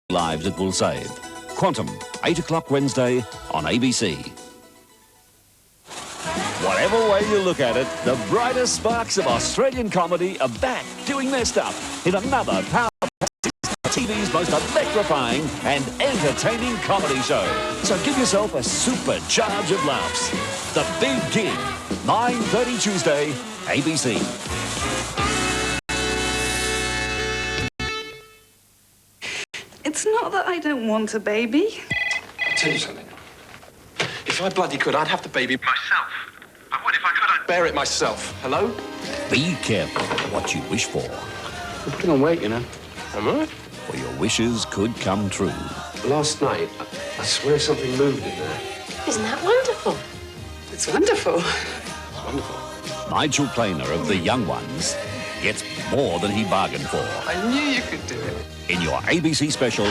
lives it will save. Quantum, 8 o'clock Wednesday on ABC. Whatever way you look at it, the brightest sparks of Australian comedy are back doing their stuff in another power TV's most electrifying and entertaining comedy show. So give yourself a super charge of laughs. The Big Gig, 9:30 Tuesday, ABC. It's not that I don't want a baby. I'll tell you something. If I bloody could, I'd have the baby myself. I would. If I could, I'd bear it myself. Hello? Be careful what you wish for. I'm putting on weight, you know. Am I? For your wishes could come true. Last night, I swear something moved in there. Isn't that wonderful? It's wonderful. It's wonderful. Nigel Planer of The Young Ones gets more than he bargained for. I knew you could do it. In your ABC special,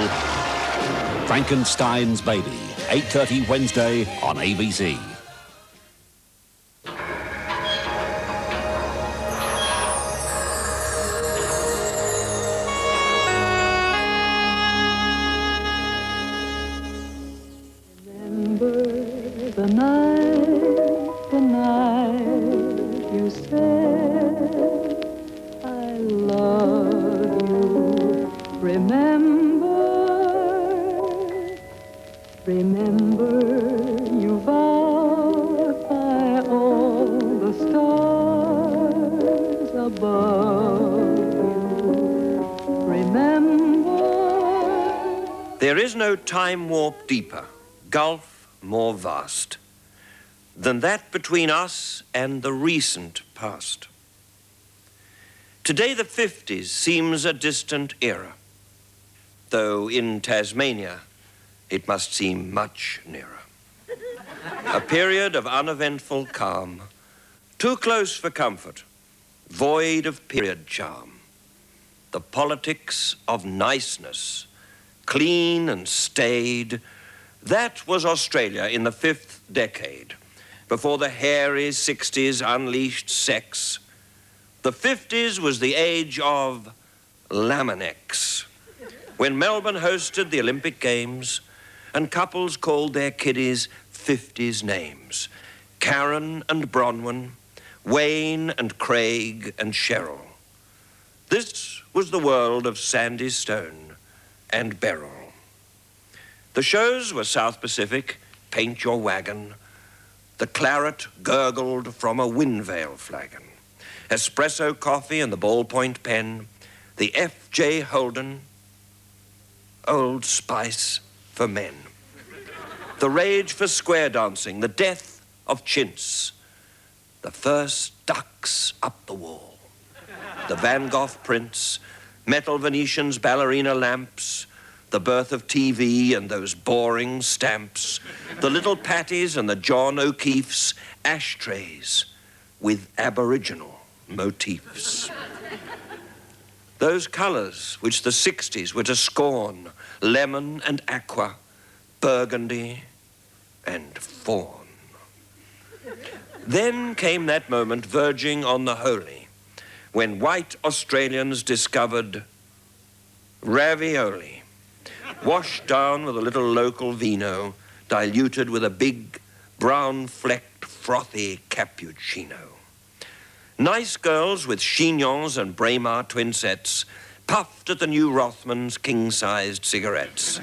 Frankenstein's Baby, 8:30 Wednesday on ABC. The night you said I love you. Remember you vowed by all the stars above you. Remember. There is no time warp deeper, gulf more vast, than that between us and the recent past. Today, the 50s seems a distant era, though in Tasmania, it must seem much nearer. A period of uneventful calm, too close for comfort, void of period charm. The politics of niceness, clean and staid. That was Australia in the 5th decade, before the hairy 60s unleashed sex. The 50s was the age of Laminex, when Melbourne hosted the Olympic Games and couples called their kiddies 50s names. Karen and Bronwyn, Wayne and Craig and Cheryl. This was the world of Sandy Stone and Beryl. The shows were South Pacific, Paint Your Wagon. The claret gurgled from a Winvale flagon. Espresso coffee and the ballpoint pen. The F.J. Holden, Old Spice for men. The rage for square dancing, the death of chintz. The first ducks up the wall. The Van Gogh prints, metal Venetians, ballerina lamps, the birth of TV and those boring stamps, the little Patties and the John O'Keeffes, ashtrays with Aboriginal motifs. Those colours which the 60s were to scorn, lemon and aqua, burgundy and fawn. Then came that moment verging on the holy, when white Australians discovered ravioli, washed down with a little local vino, diluted with a big, brown-flecked, frothy cappuccino. Nice girls with chignons and Braemar twin sets puffed at the new Rothmans king-sized cigarettes.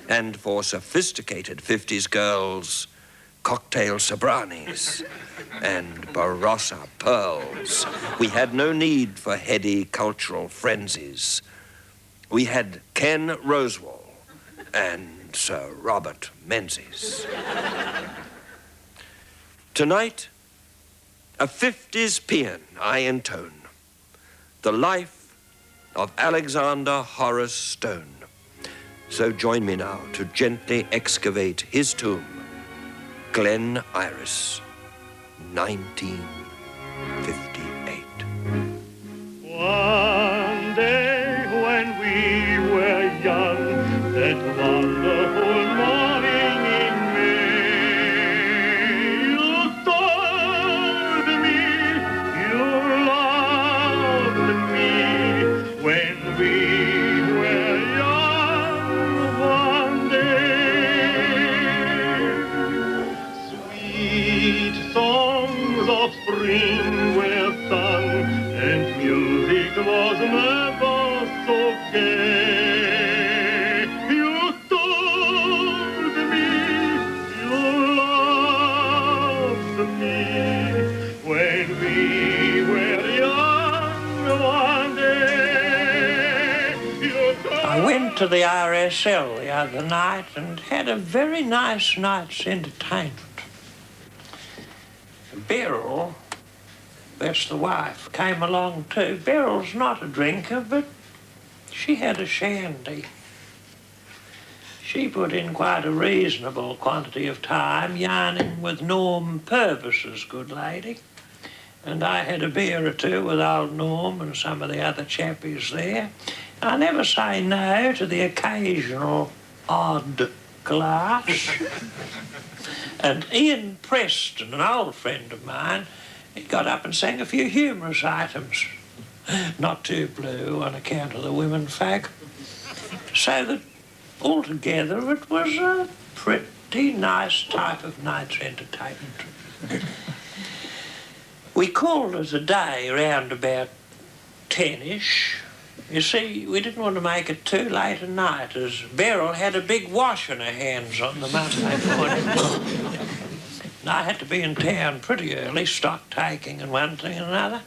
And for sophisticated 50s girls, cocktail Sobranis and Barossa pearls. We had no need for heady cultural frenzies. We had Ken Rosewall and Sir Robert Menzies. Tonight, a 50s paean I intone, the life of Alexander Horace Stone. So join me now to gently excavate his tomb, Glen Iris, 1958. One day when we were young, that wonderful morning in May, you told me you loved me. When we were young, to the RSL the other night and had a very nice night's entertainment. Beryl, that's the wife, came along too. Beryl's not a drinker, but she had a shandy. She put in quite a reasonable quantity of time yarning with Norm Purvis's good lady. And I had a beer or two with old Norm and some of the other chappies there. I never say no to the occasional odd glass. And Ian Preston, an old friend of mine, he got up and sang a few humorous items. Not too blue on account of the women folk. So that altogether it was a pretty nice type of night's entertainment. We called it a day round about 10-ish. You see, we didn't want to make it too late at night, as Beryl had a big wash on her hands on the Monday morning. And I had to be in town pretty early, stock taking and one thing and another.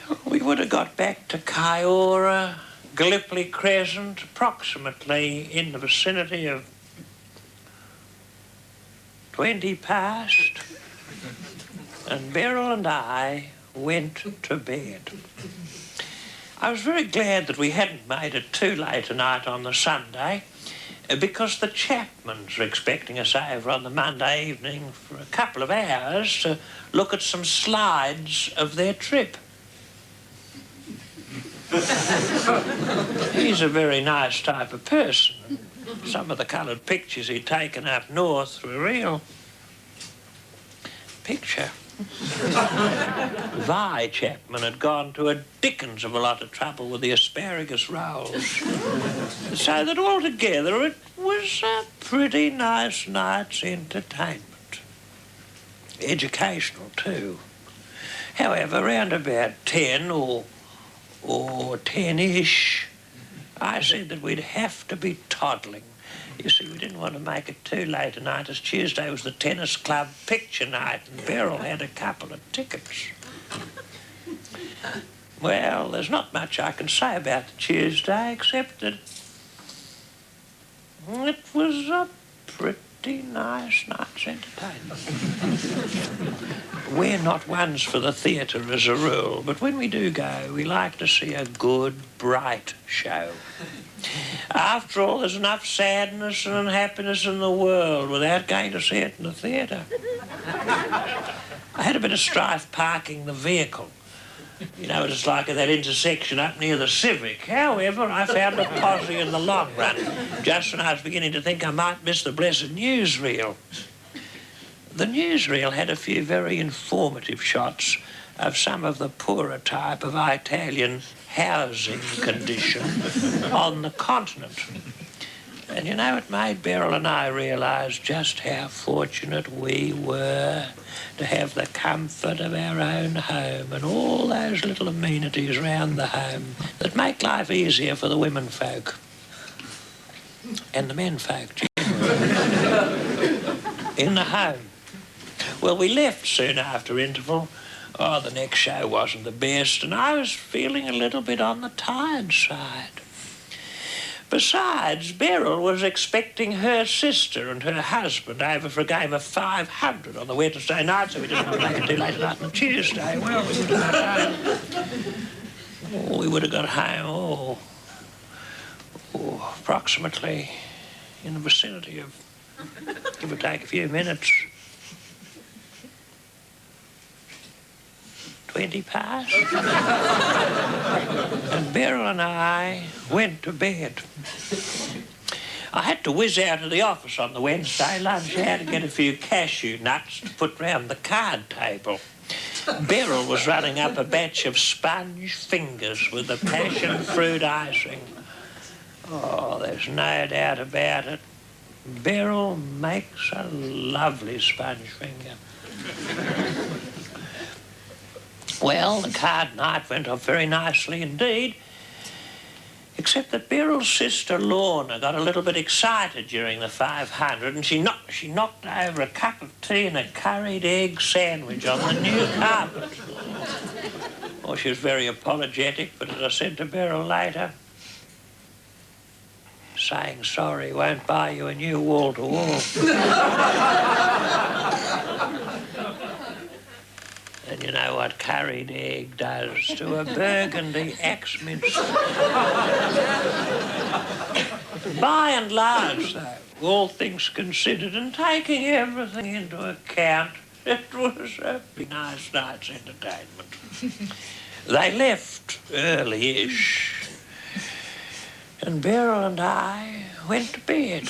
Well, we would have got back to Kiora, Gallipoli Crescent, approximately in the vicinity of 20 past. And Beryl and I went to bed. I was very glad that we hadn't made it too late a night on the Sunday, because the Chapmans were expecting us over on the Monday evening for a couple of hours to look at some slides of their trip. He's a very nice type of person. Some of the coloured pictures he'd taken up north were a real picture. Vi Chapman had gone to a dickens of a lot of trouble with the asparagus rolls. So that altogether it was a pretty nice night's entertainment. Educational too. However, round about 10 or 10-ish, I said that we'd have to be toddling. You see, we didn't want to make it too late a night, as Tuesday was the tennis club picture night, and Beryl had a couple of tickets. Well, there's not much I can say about the Tuesday, except that it was a pretty nice night's entertainment. We're not ones for the theatre as a rule, but when we do go, we like to see a good, bright show. After all, there's enough sadness and unhappiness in the world without going to see it in the theatre. I had a bit of strife parking the vehicle. You know what it's like at that intersection up near the Civic. However, I found a posse in the long run, just when I was beginning to think I might miss the blessed newsreel. The newsreel had a few very informative shots of some of the poorer type of Italian housing condition on the continent. And you know, it made Beryl and I realise just how fortunate we were to have the comfort of our own home and all those little amenities round the home that make life easier for the women folk and the men folk generally in the home. Well, we left soon after interval. Oh, the next show wasn't the best, and I was feeling a little bit on the tired side. Besides, Beryl was expecting her sister and her husband over for a game of 500 on the Wednesday night, so we didn't want to make it too late night on Tuesday. Well, we would have got home, approximately in the vicinity of, give or take a few minutes, 20 past. And Beryl and I went to bed. I had to whiz out of the office on the Wednesday lunch hour to get a few cashew nuts to put round the card table. Beryl was running up a batch of sponge fingers with the passion fruit icing. Oh, there's no doubt about it. Beryl makes a lovely sponge finger. Well, the card night went off very nicely indeed, except that Beryl's sister Lorna got a little bit excited during the 500 and she knocked over a cup of tea and a curried egg sandwich on the new carpet. Oh, she was very apologetic, but as I said to Beryl later, saying sorry won't buy you a new wall-to-wall. And you know what curried egg does to a burgundy axe mince? By and large, though, all things considered and taking everything into account, it was a big nice night's entertainment. They left early-ish, and Beryl and I went to bed.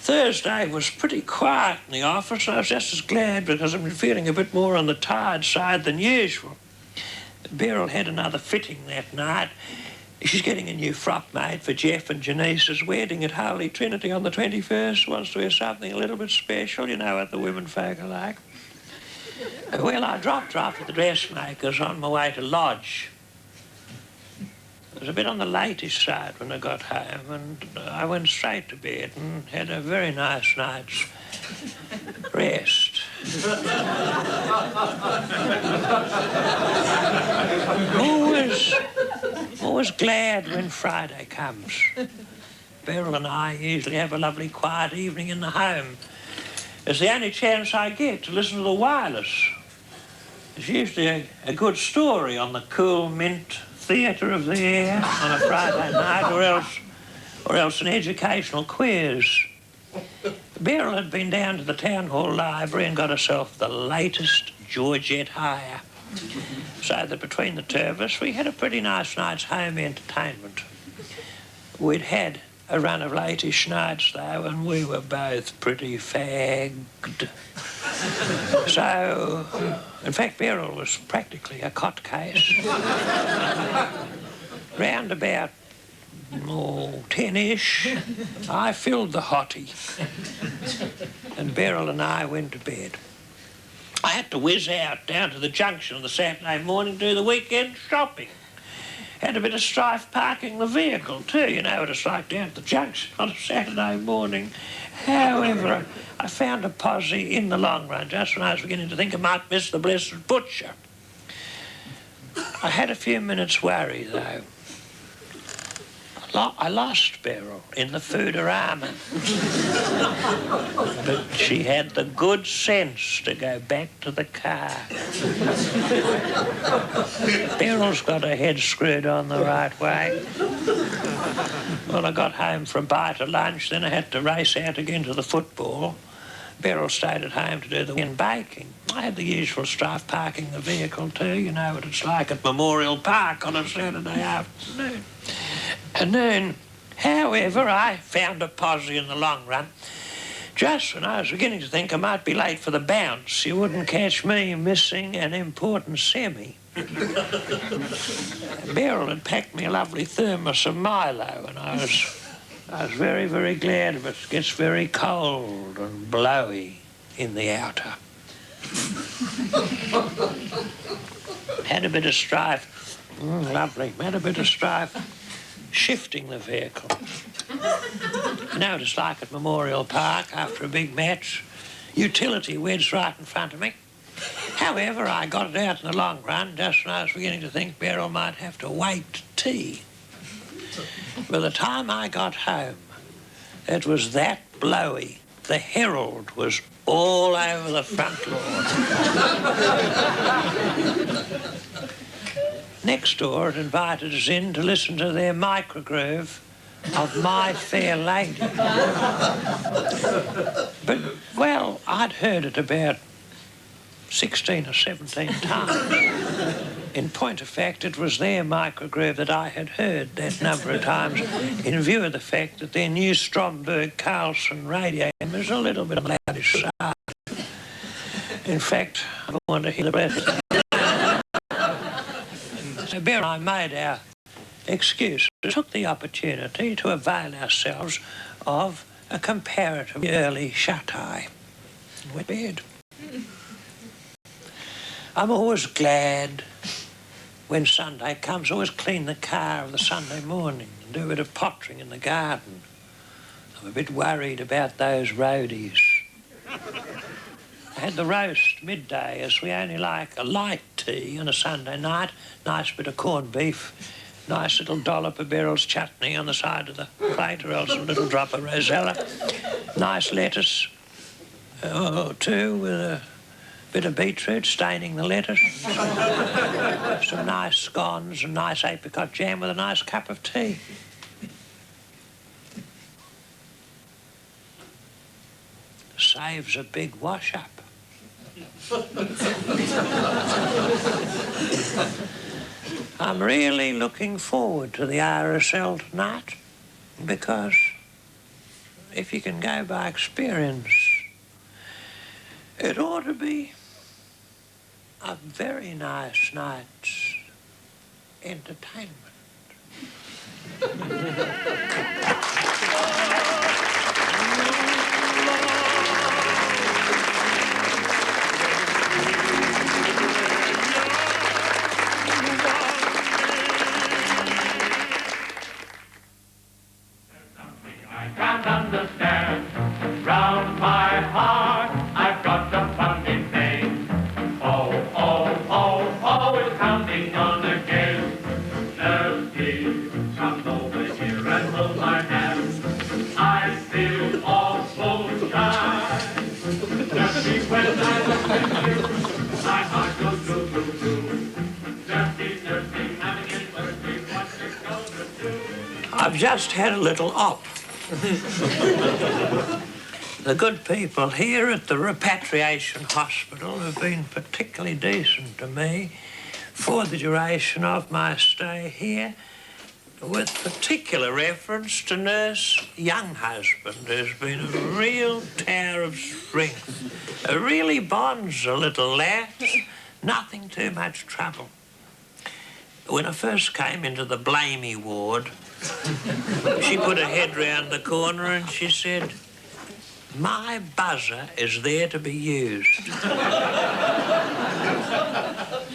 Thursday was pretty quiet in the office. I was just as glad because I've been feeling a bit more on the tired side than usual. Beryl had another fitting that night. She's getting a new frock made for Jeff and Janice's wedding at Holy Trinity on the 21st. Wants to wear something a little bit special, you know what the women folk are like. Well, I dropped her off at the dressmaker's on my way to lodge. It was a bit on the latest side when I got home, and I went straight to bed and had a very nice night's rest. Always glad when Friday comes. Beryl and I usually have a lovely quiet evening in the home. It's the only chance I get to listen to the wireless. There's usually a good story on the Cool Mint Theatre of the Air on a Friday night, or else an educational quiz. Beryl had been down to the Town Hall Library and got herself the latest Georgette hire. So that between the two of us, we had a pretty nice night's home entertainment. We'd had a run of latish nights, though, and we were both pretty fagged. So, in fact, Beryl was practically a cot case. Round about 10-ish, I filled the hottie, and Beryl and I went to bed. I had to whiz out down to the junction on the Saturday morning to do the weekend shopping. Had a bit of strife parking the vehicle too, you know what it's like down at the junction on a Saturday morning. However, I found a posse in the long run, just when I was beginning to think I might miss the blessed butcher. I had a few minutes' worry, though. I lost Beryl in the Foodorama. But she had the good sense to go back to the car. Beryl's got her head screwed on the right way. Well, I got home for a bite of lunch, then I had to race out again to the football. Beryl stayed at home to do the weekend baking. I had the usual strife parking the vehicle too. You know what it's like at Memorial Park on a Saturday afternoon. And then, however, I found a posse in the long run. Just when I was beginning to think I might be late for the bounce, you wouldn't catch me missing an important semi. Beryl had packed me a lovely thermos of Milo, and I was very, very glad of it. It gets very cold and blowy in the outer. Had a bit of strife. Lovely. Had a bit of strife shifting the vehicle. You know what it's like at Memorial Park after a big match. Utility wedged right in front of me. However, I got it out in the long run just when I was beginning to think Beryl might have to wait tea. By the time I got home, it was that blowy. The Herald was all over the front lawn. Next door had invited us in to listen to their microgroove of My Fair Lady. But, well, I'd heard it about 16 or 17 times. In point of fact, it was their microgroove that I had heard that number of times, in view of the fact that their new Stromberg Carlson radio was a little bit on the loudish side. In fact, I want to hear the rest. So Beryl and I made our excuse. We took the opportunity to avail ourselves of a comparatively early shut-eye. And went to bed. I'm always glad when Sunday comes. Always clean the car of the Sunday morning and do a bit of pottering in the garden. I'm a bit worried about those roadies. I had the roast midday, as we only like a light tea on a Sunday night. Nice bit of corned beef Nice little dollop of Beryl's chutney on the side of the plate, or else a little drop of rosella. Nice lettuce, or two, with a bit of beetroot staining the lettuce. Some nice scones and nice apricot jam with a nice cup of tea. Saves a big wash-up. I'm really looking forward to the RSL tonight, because if you can go by experience, it ought to be a very nice night's entertainment. I can't understand. Round my heart, I've got a funny thing. Oh, it's counting on again. Nurse, please, come over here and hold my hand. I feel awful shy. Dirty when I look at you, my heart goes doo doo doo. Dirty, having it dirty, what's it gonna do? I've just had a little op. The good people here at the repatriation hospital have been particularly decent to me for the duration of my stay here, with particular reference to Nurse Younghusband, who's been a real tower of strength. Really bonds the little lads, nothing too much trouble. When I first came into the blamey ward, she put her head round the corner and she said, "My buzzer is there to be used."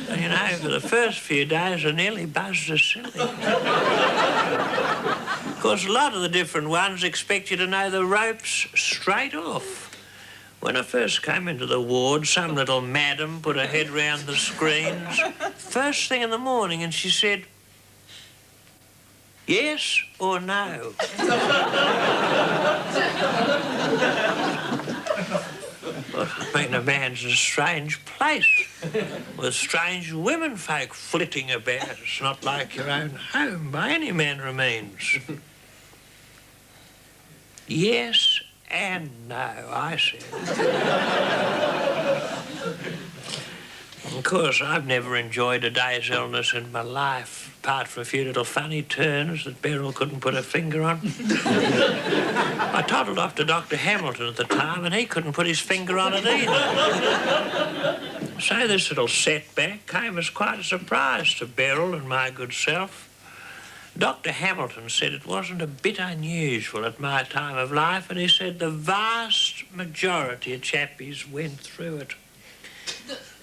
And, you know, for the first few days, I nearly buzzed her silly. Of course, a lot of the different ones expect you to know the ropes straight off. When I first came into the ward, some little madam put her head round the screens first thing in the morning and she said, "Yes or no?" Well, I mean, a man's a strange place with strange women folk flitting about. It's not like your own home by any manner of means. Yes and no, I said. Of course, I've never enjoyed a day's illness in my life, apart from a few little funny turns that Beryl couldn't put her finger on. I toddled off to Dr. Hamilton at the time, and he couldn't put his finger on it either. So this little setback came as quite a surprise to Beryl and my good self. Dr. Hamilton said it wasn't a bit unusual at my time of life, and he said the vast majority of chappies went through it.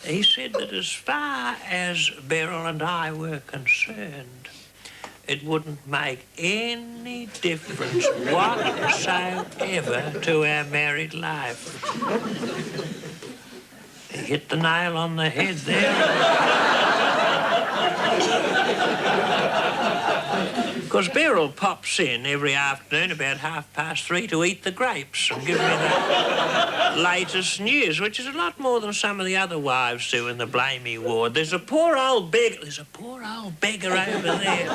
He said that as far as Beryl and I were concerned, it wouldn't make any difference whatsoever to our married life. He hit the nail on the head there. Of course, Beryl pops in every afternoon about 3:30 to eat the grapes and give me the latest news, which is a lot more than some of the other wives do in the blamey ward. There's a poor old beggar over there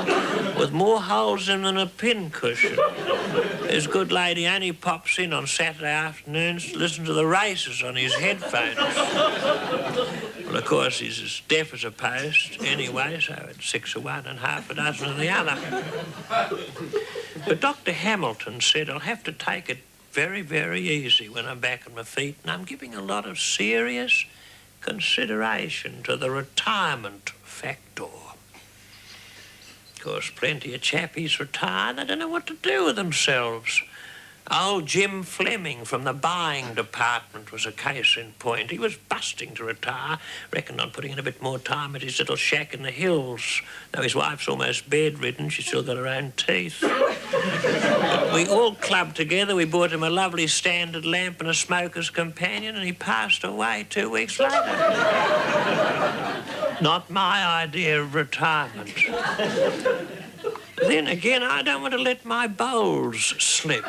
with more holes in than a pincushion. This good lady only pops in on Saturday afternoons to listen to the races on his headphones. Well, of course, he's as deaf as a post anyway, so it's 6 of one and half a dozen of the other. But Dr. Hamilton said I'll have to take it very, very easy when I'm back on my feet, and I'm giving a lot of serious consideration to the retirement factor. Of course, plenty of chappies retire, they don't know what to do with themselves. Old Jim Fleming from the buying department was a case in point. He was busting to retire, reckoned on putting in a bit more time at his little shack in the hills. Though his wife's almost bedridden, she's still got her own teeth. But we all clubbed together. We bought him a lovely standard lamp and a smoker's companion, and he passed away 2 weeks later. Not my idea of retirement. Then again, I don't want to let my bowls slip.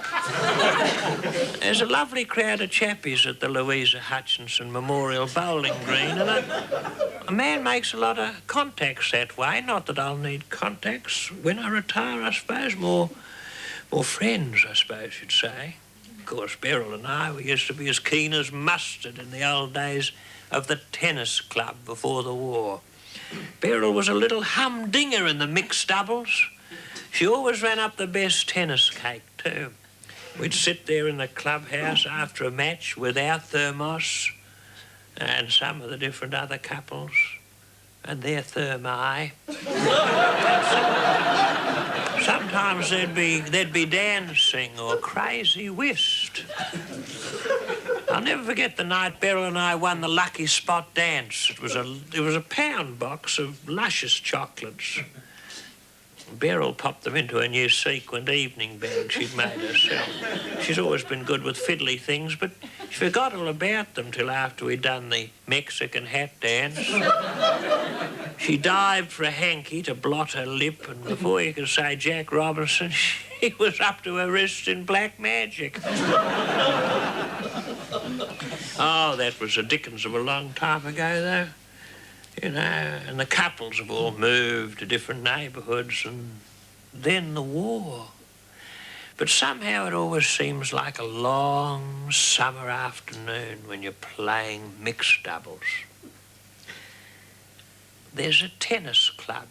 There's a lovely crowd of chappies at the Louisa Hutchinson Memorial Bowling Green, and a man makes a lot of contacts that way. Not that I'll need contacts when I retire, I suppose. More friends, I suppose you'd say. Of course, Beryl and I, we used to be as keen as mustard in the old days of the tennis club before the war. Beryl was a little humdinger in the mixed doubles. She always ran up the best tennis cake, too. We'd sit there in the clubhouse after a match with our thermos and some of the different other couples and their thermi. Sometimes there'd be dancing or crazy whist. I'll never forget the night Beryl and I won the Lucky Spot dance. It was a pound box of luscious chocolates. Beryl popped them into a new sequined evening bag she'd made herself. She's always been good with fiddly things, but she forgot all about them till after we'd done the Mexican hat dance. She dived for a hanky to blot her lip, and before you could say Jack Robinson, she was up to her wrists in black magic. Oh, that was the dickens of a long time ago, though. You know, and the couples have all moved to different neighbourhoods, and then the war. But somehow it always seems like a long summer afternoon when you're playing mixed doubles. There's a tennis club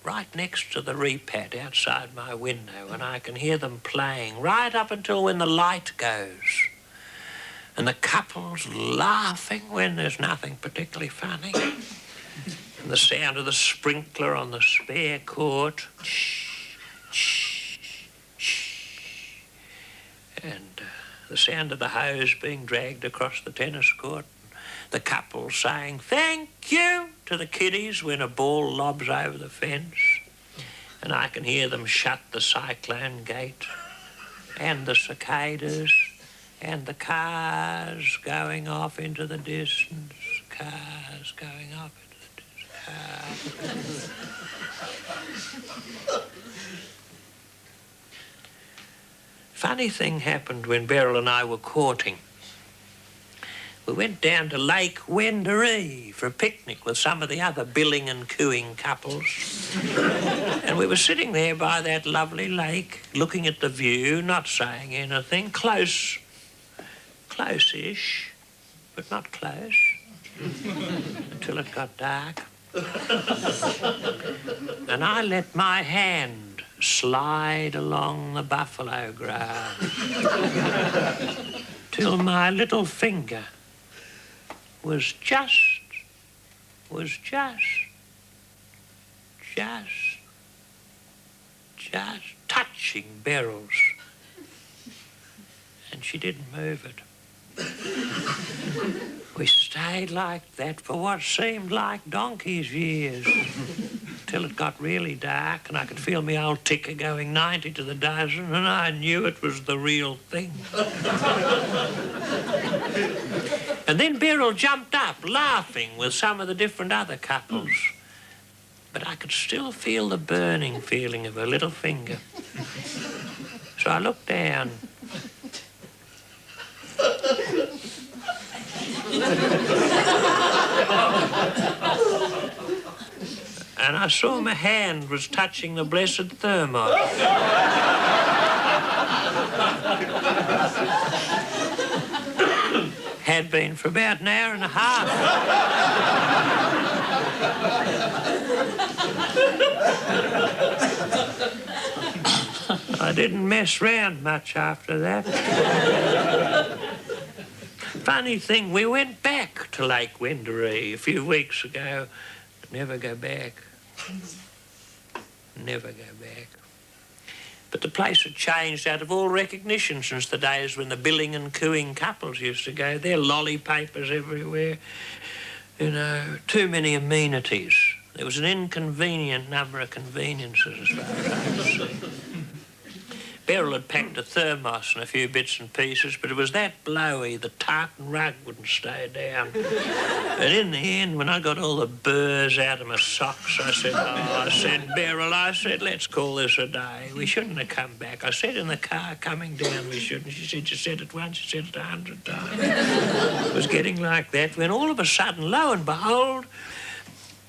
right next to the repat outside my window, and I can hear them playing right up until when the light goes. And the couples laughing when there's nothing particularly funny. And the sound of the sprinkler on the spare court. And the sound of the hose being dragged across the tennis court. The couple saying thank you to the kiddies when a ball lobs over the fence. And I can hear them shut the cyclone gate. And the cicadas. And the cars going off into the distance. Cars going off into the distance. Cars. Funny thing happened when Beryl and I were courting. We went down to Lake Wendouree for a picnic with some of the other billing and cooing couples. And we were sitting there by that lovely lake, looking at the view, not saying anything, close-ish, but not close, until it got dark. And I let my hand slide along the buffalo grass till my little finger was just touching Beryl's. And she didn't move it. We stayed like that for what seemed like donkey's years, till it got really dark and I could feel my old ticker going 90 to the dozen, and I knew it was the real thing. And then Beryl jumped up, laughing with some of the different other couples. But I could still feel the burning feeling of her little finger. So I looked down. And I saw my hand was touching the blessed thermos. Had been for about an hour and a half. I didn't mess round much after that. Funny thing, we went back to Lake Wendouree a few weeks ago. Never go back. Never go back. But the place had changed out of all recognition since the days when the billing and cooing couples used to go there. Lolly papers everywhere. You know, too many amenities. There was an inconvenient number of conveniences as far as I could see. Beryl had packed a thermos and a few bits and pieces, but it was that blowy, the tartan rug wouldn't stay down. And in the end, when I got all the burrs out of my socks, I said, Beryl, let's call this a day. We shouldn't have come back. I said in the car coming down we shouldn't. She said, you said it once, you said it 100 times. It was getting like that when all of a sudden, lo and behold,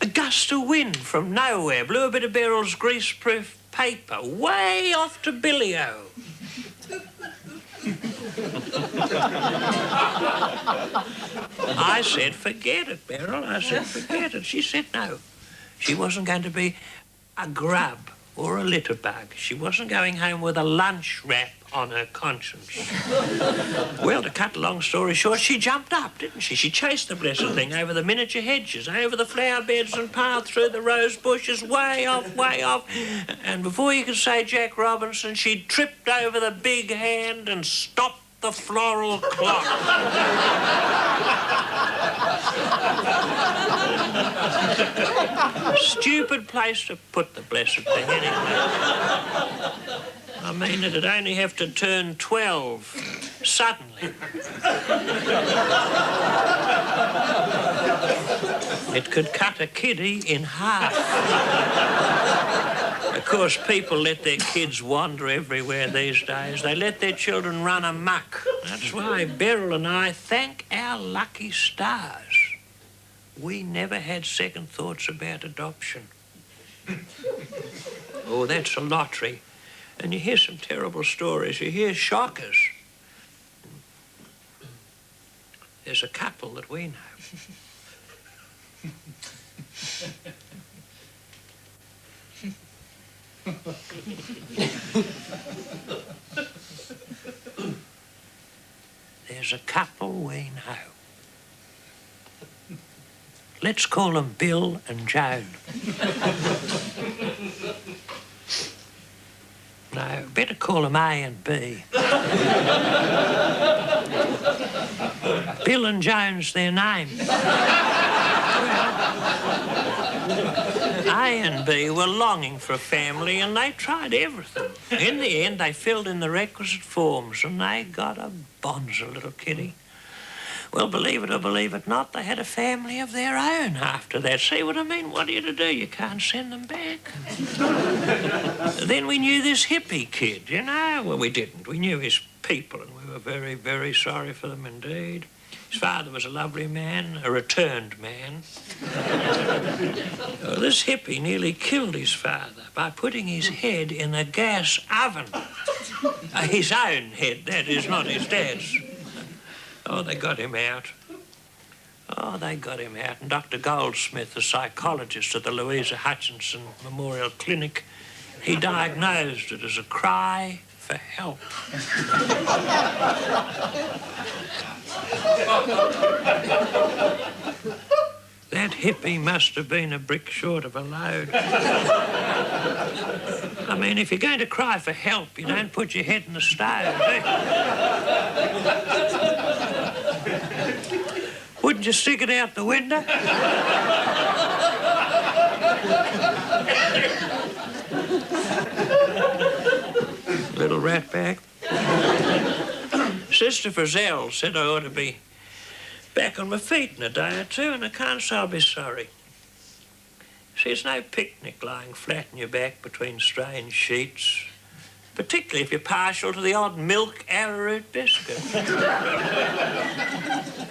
a gust of wind from nowhere blew a bit of Beryl's greaseproof paper way off to Billy-O. I said, forget it, Beryl. I said, forget it. She said no. She wasn't going to be a grub or a litter bug. She wasn't going home with a lunch wrap on her conscience. Well, to cut a long story short, she jumped up, didn't she? She chased the blessed thing over the miniature hedges, over the flower beds and path through the rose bushes, way off, way off. And before you could say Jack Robinson, she'd tripped over the big hand and stopped the floral clock. Stupid place to put the blessed thing, anyway. I mean, it'd only have to turn 12 suddenly. It could cut a kiddie in half. Of course, people let their kids wander everywhere these days. They let their children run amok. That's why Beryl and I thank our lucky stars. We never had second thoughts about adoption. Oh, that's a lottery. And you hear some terrible stories. You hear shockers. There's a couple that we know. There's a couple we know. Let's call them Bill and Joan. No, better call them A and B. Bill and Joan's their name. A and B were longing for a family and they tried everything. In the end, they filled in the requisite forms and they got a bonzer little kiddie. Well, believe it or believe it not, they had a family of their own after that. See what I mean? What are you to do? You can't send them back. Then we knew this hippie kid, you know. Well, we didn't. We knew his people and we were very, very sorry for them indeed. His father was a lovely man, a returned man. Well, this hippie nearly killed his father by putting his head in a gas oven. His own head, that is, not his dad's. Oh, they got him out. Oh, they got him out. And Dr. Goldsmith, the psychologist at the Louisa Hutchinson Memorial Clinic, he diagnosed it as a cry for help. That hippie must have been a brick short of a load. I mean, if you're going to cry for help, you don't put your head in the stove, do you? Wouldn't you stick it out the window? Little ratbag. Sister Frizzell said I ought to be back on my feet in a day or two, and I can't say I'll be sorry. See, it's no picnic lying flat on your back between strange sheets, particularly if you're partial to the odd milk arrowroot biscuit.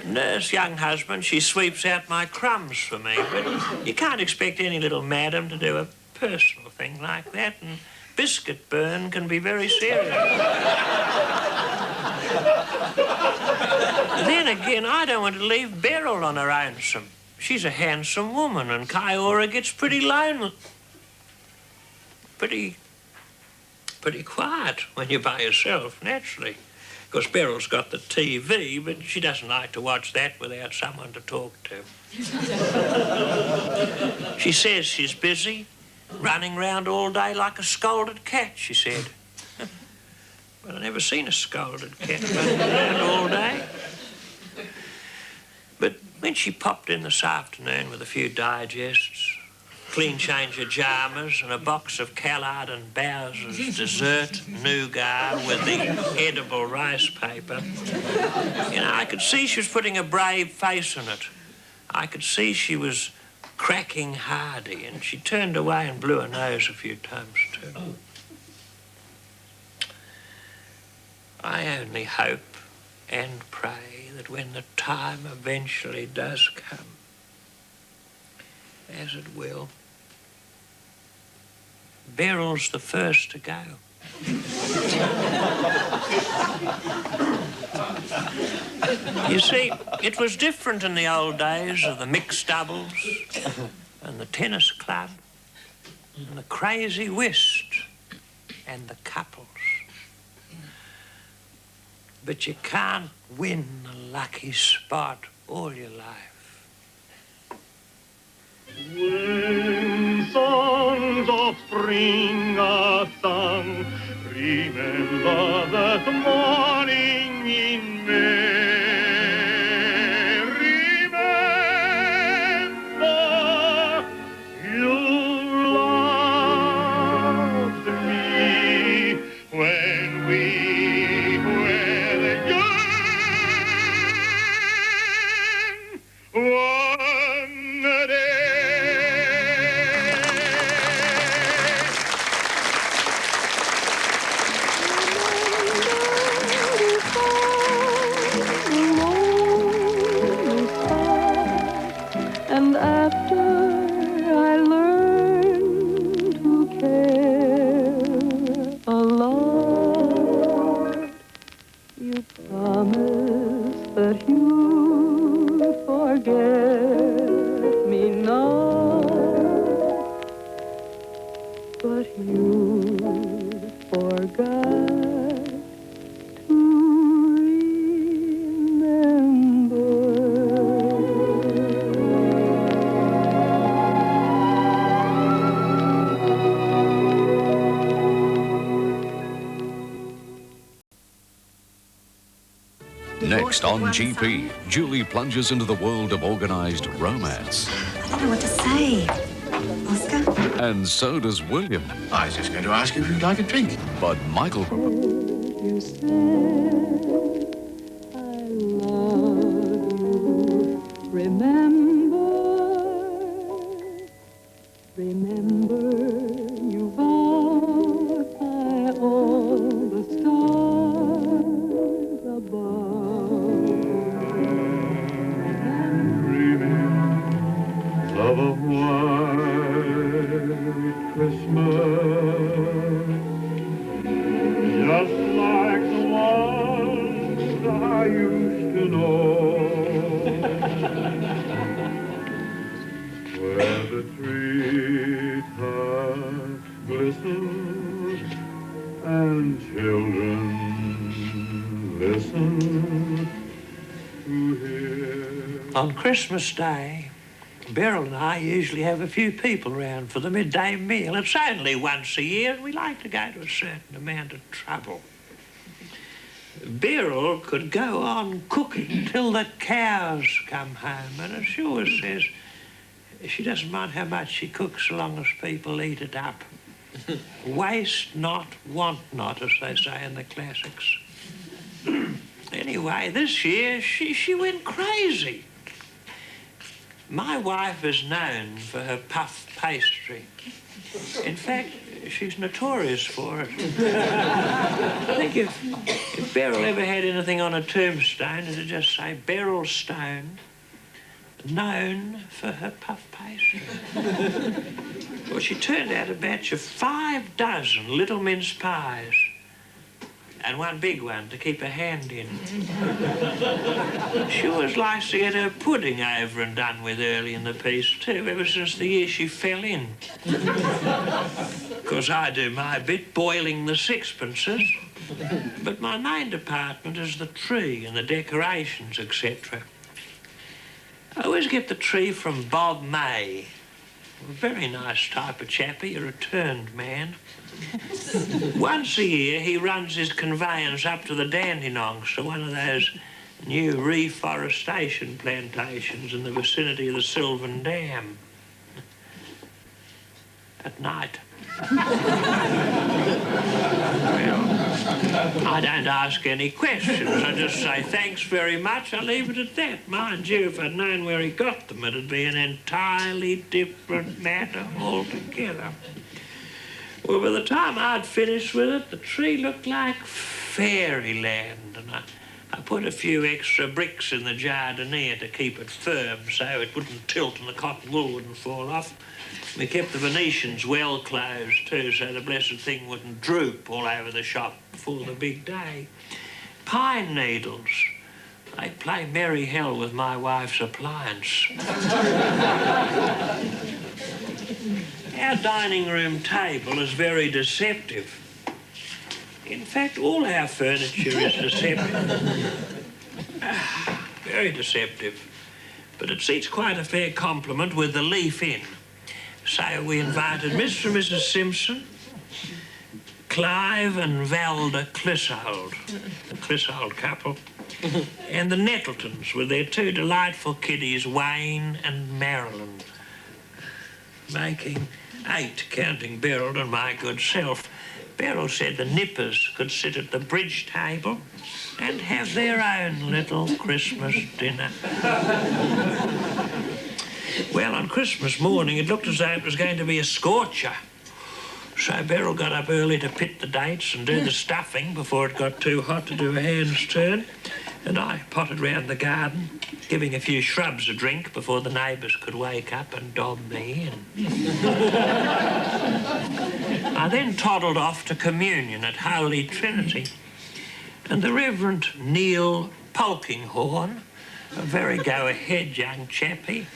Nurse, young husband, she sweeps out my crumbs for me, but you can't expect any little madam to do a personal thing like that, and biscuit burn can be very serious. Then again, I don't want to leave Beryl on her lonesome. She's a handsome woman, and Kiora gets pretty lonely. Pretty quiet when you're by yourself, naturally. Of course, Beryl's got the TV, but she doesn't like to watch that without someone to talk to. She says she's busy, running round all day like a scolded cat, she said. But I've never seen a scolded cat running around all day. But when she popped in this afternoon with a few digests, clean change of pajamas and a box of Callard and Bowser's dessert nougat with the edible rice paper. You know, I could see she was putting a brave face on it. I could see she was cracking hardy, and she turned away and blew her nose a few times too. I only hope and pray that when the time eventually does come, as it will, Beryl's the first to go. You see, it was different in the old days of the mixed doubles and the tennis club and the crazy whist and the couples. But you can't win a lucky spot all your life. When songs of spring are sung, remember that morning in May. Remember you loved me when we were young. One day. And after I learned to care a lot, you promised that you'd forget me not, but you forgot to remember. Next on GP, Julie plunges into the world of organized romance. I don't know what to say. Oscar? And so does William. I was just going to ask you if you'd like a drink. But Michael... You said I love you. Remember, you vowed by all the stars above. Love of white Christmas, just like the ones I used to know, where the treetops glisten and children listen to hear. On Christmas Day, Beryl and I usually have a few people round for the midday meal. It's only once a year, and we like to go to a certain amount of trouble. Beryl could go on cooking till the cows come home, and she always says she doesn't mind how much she cooks so long as people eat it up. Waste not, want not, as they say in the classics. Anyway, this year she went crazy. My wife is known for her puff pastry. In fact, she's notorious for it. I think if Beryl ever had anything on a tombstone, it'd just say Beryl Stone, known for her puff pastry. Well, she turned out a batch of 6 little mince pies and one big one to keep her hand in. She always likes to get her pudding over and done with early in the piece, too, ever since the year she fell in. Of course, I do my bit, boiling the sixpences, but my main department is the tree and the decorations, etc. I always get the tree from Bob May. A very nice type of chappie, a returned man. Once a year, he runs his conveyance up to the Dandenongs, to one of those new reforestation plantations in the vicinity of the Sylvan Dam. at night. Well, I don't ask any questions. I just say, thanks very much. I leave it at that. Mind you, if I'd known where he got them, it'd be an entirely different matter altogether. Well, by the time I'd finished with it, the tree looked like fairyland, and I put a few extra bricks in the jardiniere to keep it firm so it wouldn't tilt and the cotton wool wouldn't fall off. We kept the Venetians well closed too, so the blessed thing wouldn't droop all over the shop before the big day. Pine needles. They play merry hell with my wife's appliance. Our dining room table is very deceptive. In fact, all our furniture is deceptive. Very deceptive. But it seats quite a fair compliment with the leaf in. So we invited Mr. and Mrs. Simpson, Clive and Valda Clissold, the Clissold couple, and the Nettletons with their two delightful kiddies, Wayne and Marilyn, making 8, counting Beryl and my good self. Beryl said the nippers could sit at the bridge table and have their own little Christmas dinner. Well, on Christmas morning, it looked as though it was going to be a scorcher. So Beryl got up early to pit the dates and do the stuffing before it got too hot to do a hand's turn. And I potted round the garden, giving a few shrubs a drink before the neighbours could wake up and dob me in. I then toddled off to communion at Holy Trinity. And the Reverend Neil Polkinghorn, a very go-ahead young chappie,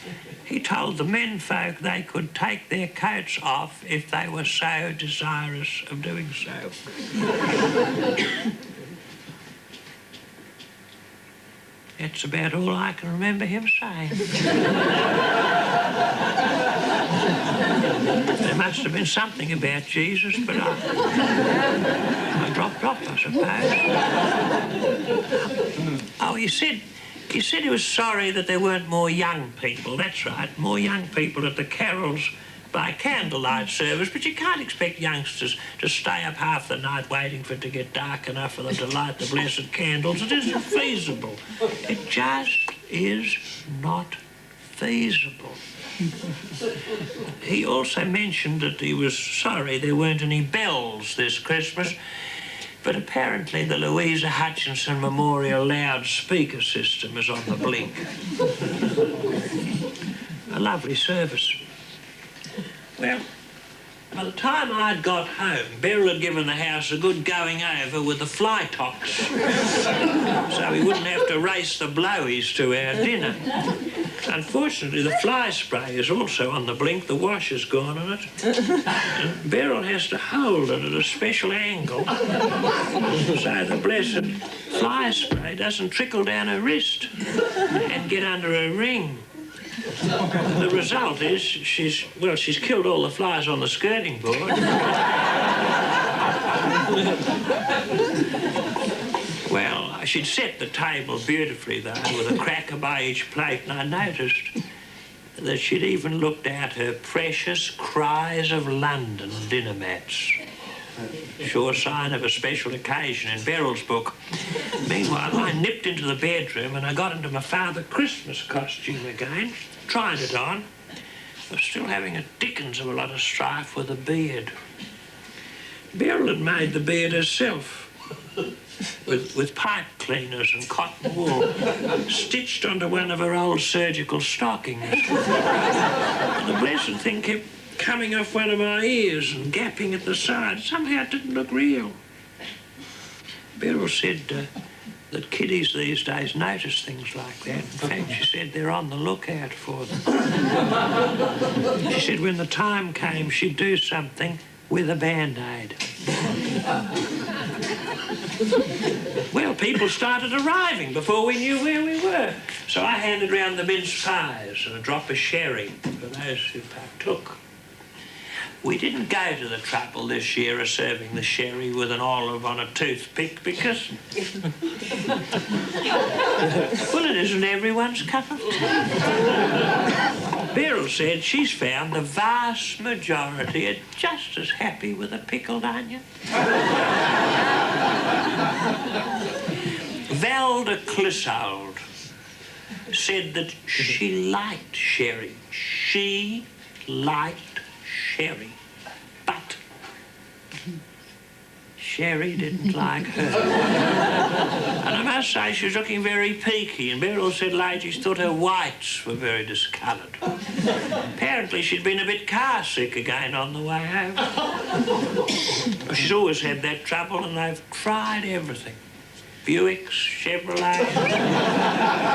he told the menfolk they could take their coats off if they were so desirous of doing so. That's about all I can remember him saying. There must have been something about Jesus, but I dropped off, I suppose. Oh, he said he was sorry that there weren't more young people. That's right, more young people at the carols by candlelight service, but you can't expect youngsters to stay up half the night waiting for it to get dark enough for them to light the blessed candles. It isn't feasible. It just is not feasible. He also mentioned that he was sorry there weren't any bells this Christmas, but apparently the Louisa Hutchinson Memorial loudspeaker system is on the blink. A lovely service. Well, by the time I'd got home, Beryl had given the house a good going over with the fly tox, so we wouldn't have to race the blowies to our dinner. Unfortunately, the fly spray is also on the blink. The wash has gone on it. And Beryl has to hold it at a special angle so the blessed fly spray doesn't trickle down her wrist and get under her ring. The result is she's killed all the flies on the skirting board. Well, she'd set the table beautifully, though, with a cracker by each plate, and I noticed that she'd even looked out her precious Cries of London dinner mats. Sure sign of a special occasion in Beryl's book. Meanwhile, I nipped into the bedroom and I got into my Father Christmas costume again, tried it on. I was still having a dickens of a lot of strife with the beard. Beryl had made the beard herself, with pipe cleaners and cotton wool, stitched onto one of her old surgical stockings. And the blessed thing kept coming off one of my ears and gapping at the side. Somehow it didn't look real. Beryl said that kiddies these days notice things like that. In fact, she said they're on the lookout for them. She said when the time came, she'd do something with a Band-Aid. Well, people started arriving before we knew where we were. So I handed round the mince pies and a drop of sherry for those who partook. We didn't go to the trouble this year of serving the sherry with an olive on a toothpick because, well, it isn't everyone's cup of tea. Beryl said she's found the vast majority are just as happy with a pickled onion. Valda Clissold said that she liked sherry. She liked sherry. But sherry didn't like her. And I must say she was looking very peaky, and Beryl said later she thought her whites were very discoloured. Apparently she'd been a bit car sick again on the way home. She's always had that trouble, and they've tried everything. Buicks, Chevrolets,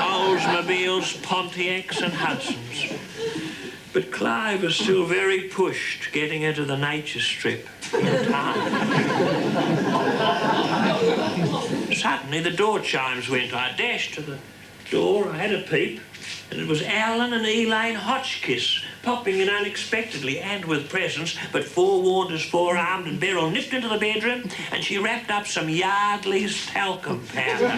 Oldsmobiles, Pontiacs and Hudsons. But Clive was still very pushed getting her to the nature strip in time. Suddenly the door chimes went. I dashed to the door, I had a peep, and it was Alan and Elaine Hotchkiss popping in unexpectedly and with presents, but forewarned as forearmed, and Beryl nipped into the bedroom and she wrapped up some Yardley's talcum powder,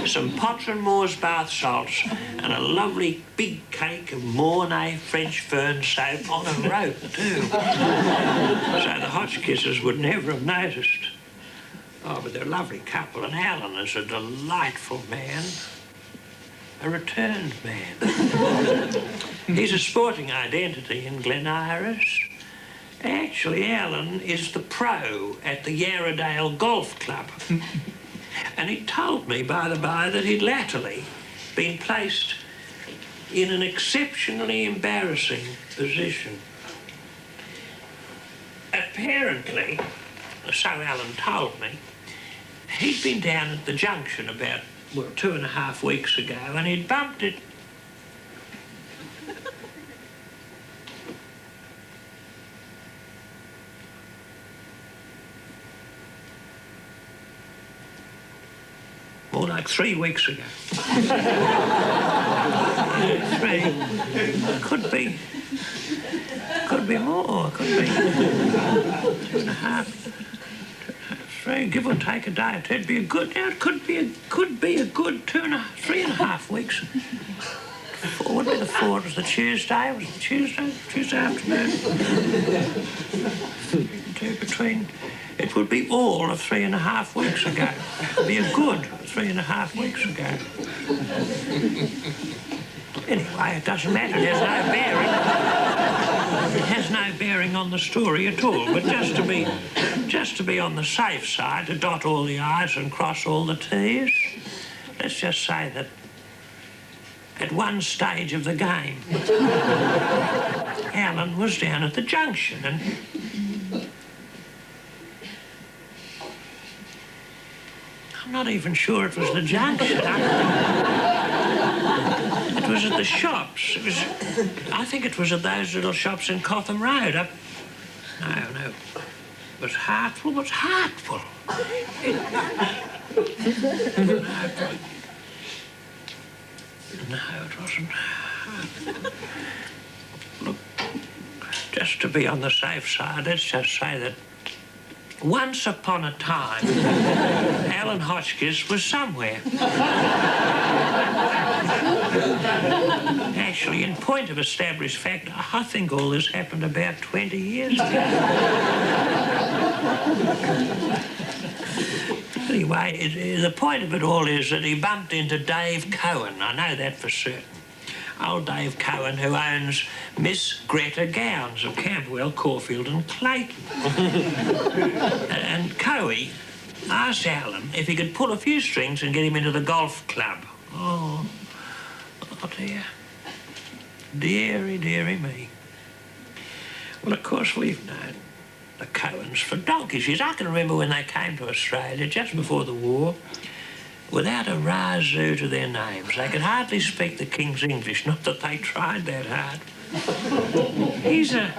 some Potter and Moore's bath salts, and a lovely big cake of Mornay French fern soap on a rope too. So the Hotchkisses would never have noticed. Oh, but they're a lovely couple, and Alan is a delightful man. A returned man. He's a sporting identity in Glen Iris. Actually, Alan is the pro at the Yarradale Golf Club. And he told me, by the by, that he'd latterly been placed in an exceptionally embarrassing position. Apparently, so Alan told me, he'd been down at the junction about, well, 2.5 weeks ago, and he'd bumped it. More like 3 weeks ago. 3. Could be more. Could be 2.5. 3, give or take a day. It'd be a good. Now it could be a good 3.5 weeks. 4 would be the 4. It was the Tuesday. Was it Tuesday afternoon? Between. It would be all of 3.5 weeks ago. It'd be a good 3.5 weeks ago. Anyway, it doesn't matter. It has no bearing. It has no bearing on the story at all. But just to be on the safe side, to dot all the I's and cross all the T's, let's just say that at one stage of the game, Alan was down at the junction, and I'm not even sure it was the junction. It was at the shops. I think it was at those little shops in Cotham Road. No. It was Hartwell. What's Hartwell? No, it wasn't. Look, just to be on the safe side, let's just say that once upon a time, Alan Hotchkiss was somewhere. Actually, in point of established fact, I think all this happened about 20 years ago. Anyway, the point of it all is that he bumped into Dave Cohen. I know that for certain. Old Dave Cohen, who owns Miss Greta Gowns of Camberwell, Caulfield and Clayton. And Coey asked Alan if he could pull a few strings and get him into the golf club. Oh dear. Dearie, dearie me. Well, of course, we've known the Cohens for donkey's years. I can remember when they came to Australia just before the war, without a razoo to their names. They could hardly speak the King's English, not that they tried that hard. He's a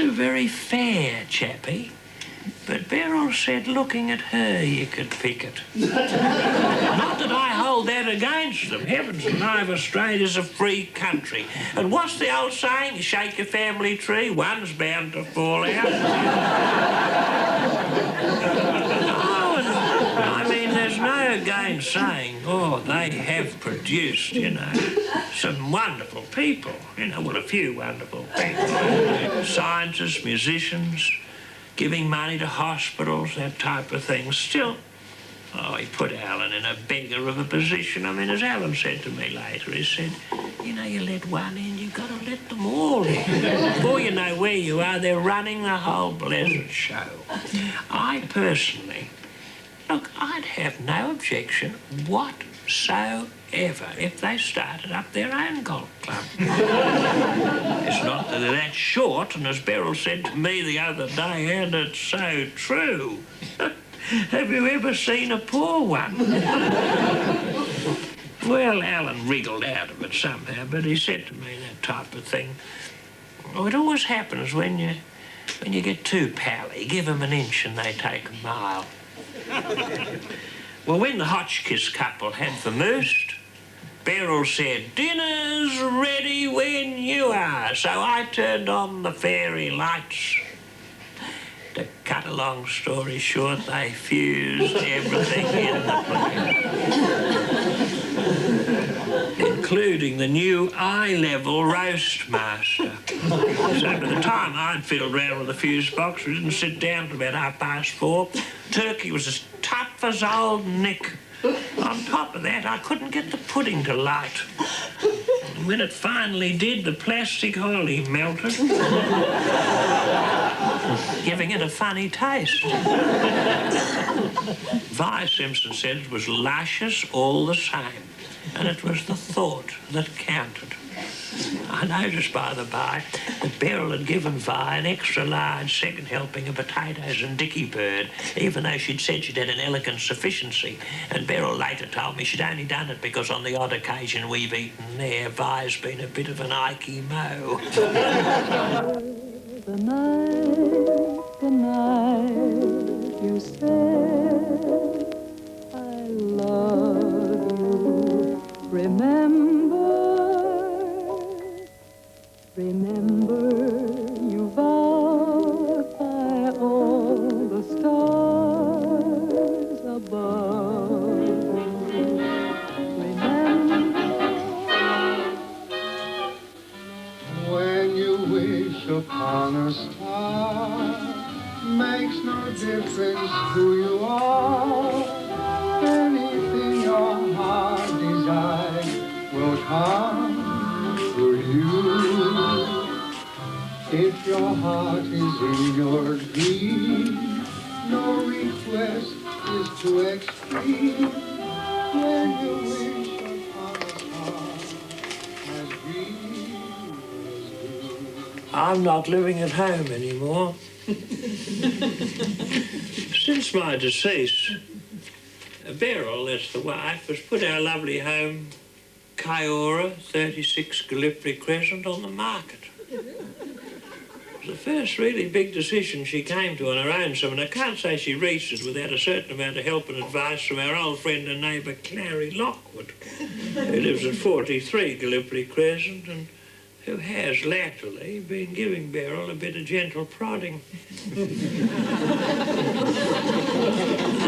very fair chappie, but Beryl said looking at her you could pick it. Not that I hold that against them. Heavens alive, Australia's a free country. And what's the old saying? You shake your family tree, one's bound to fall out. No in saying, oh, they have produced, you know, some wonderful people, you know, well, a few wonderful people. Scientists, musicians, giving money to hospitals, that type of thing. Still, oh, he put Alan in a beggar of a position. I mean, as Alan said to me later, he said, you know, you let one in, you've got to let them all in. Before you know where you are, they're running the whole blessed show. I personally, look, I'd have no objection whatsoever if they started up their own golf club. It's not that they're that short, and as Beryl said to me the other day, and it's so true, have you ever seen a poor one? Well, Alan wriggled out of it somehow, but he said to me that type of thing. Oh, it always happens when you get too pally. Give them an inch and they take a mile. Well, when the Hotchkiss couple had vermoosed, Beryl said, dinner's ready when you are. So I turned on the fairy lights. To cut a long story short, they fused everything in the place, including the new eye-level roast master. So by the time I'd fiddled round with the fuse box, we didn't sit down till about 4:30. Turkey was as tough as old Nick. On top of that, I couldn't get the pudding to light. And when it finally did, the plastic holly melted, giving it a funny taste. Vi Simpson said it was luscious all the same, and it was the thought that counted. I noticed, by the by, that Beryl had given Vi an extra large second helping of potatoes and dicky bird, even though she'd said she'd had an elegant sufficiency. And Beryl later told me she'd only done it because on the odd occasion we've eaten there, Vi's been a bit of an Ikey Mo. The night you said I love you, remember you vowed by all the stars above. Remember when you wish upon a star, makes no difference who you are. Anything your heart desires will come for you. If your heart is in your dream, no request is too extreme. When you wish upon a star as green as you. I'm not living at home anymore. Since my decease, Beryl, that's the wife, has put our lovely home, Kiora, 36 Gallipoli Crescent, on the market. It was the first really big decision she came to on her own, so I can't say she reached it without a certain amount of help and advice from our old friend and neighbour, Clary Lockwood, who lives at 43 Gallipoli Crescent and who has latterly been giving Beryl a bit of gentle prodding. The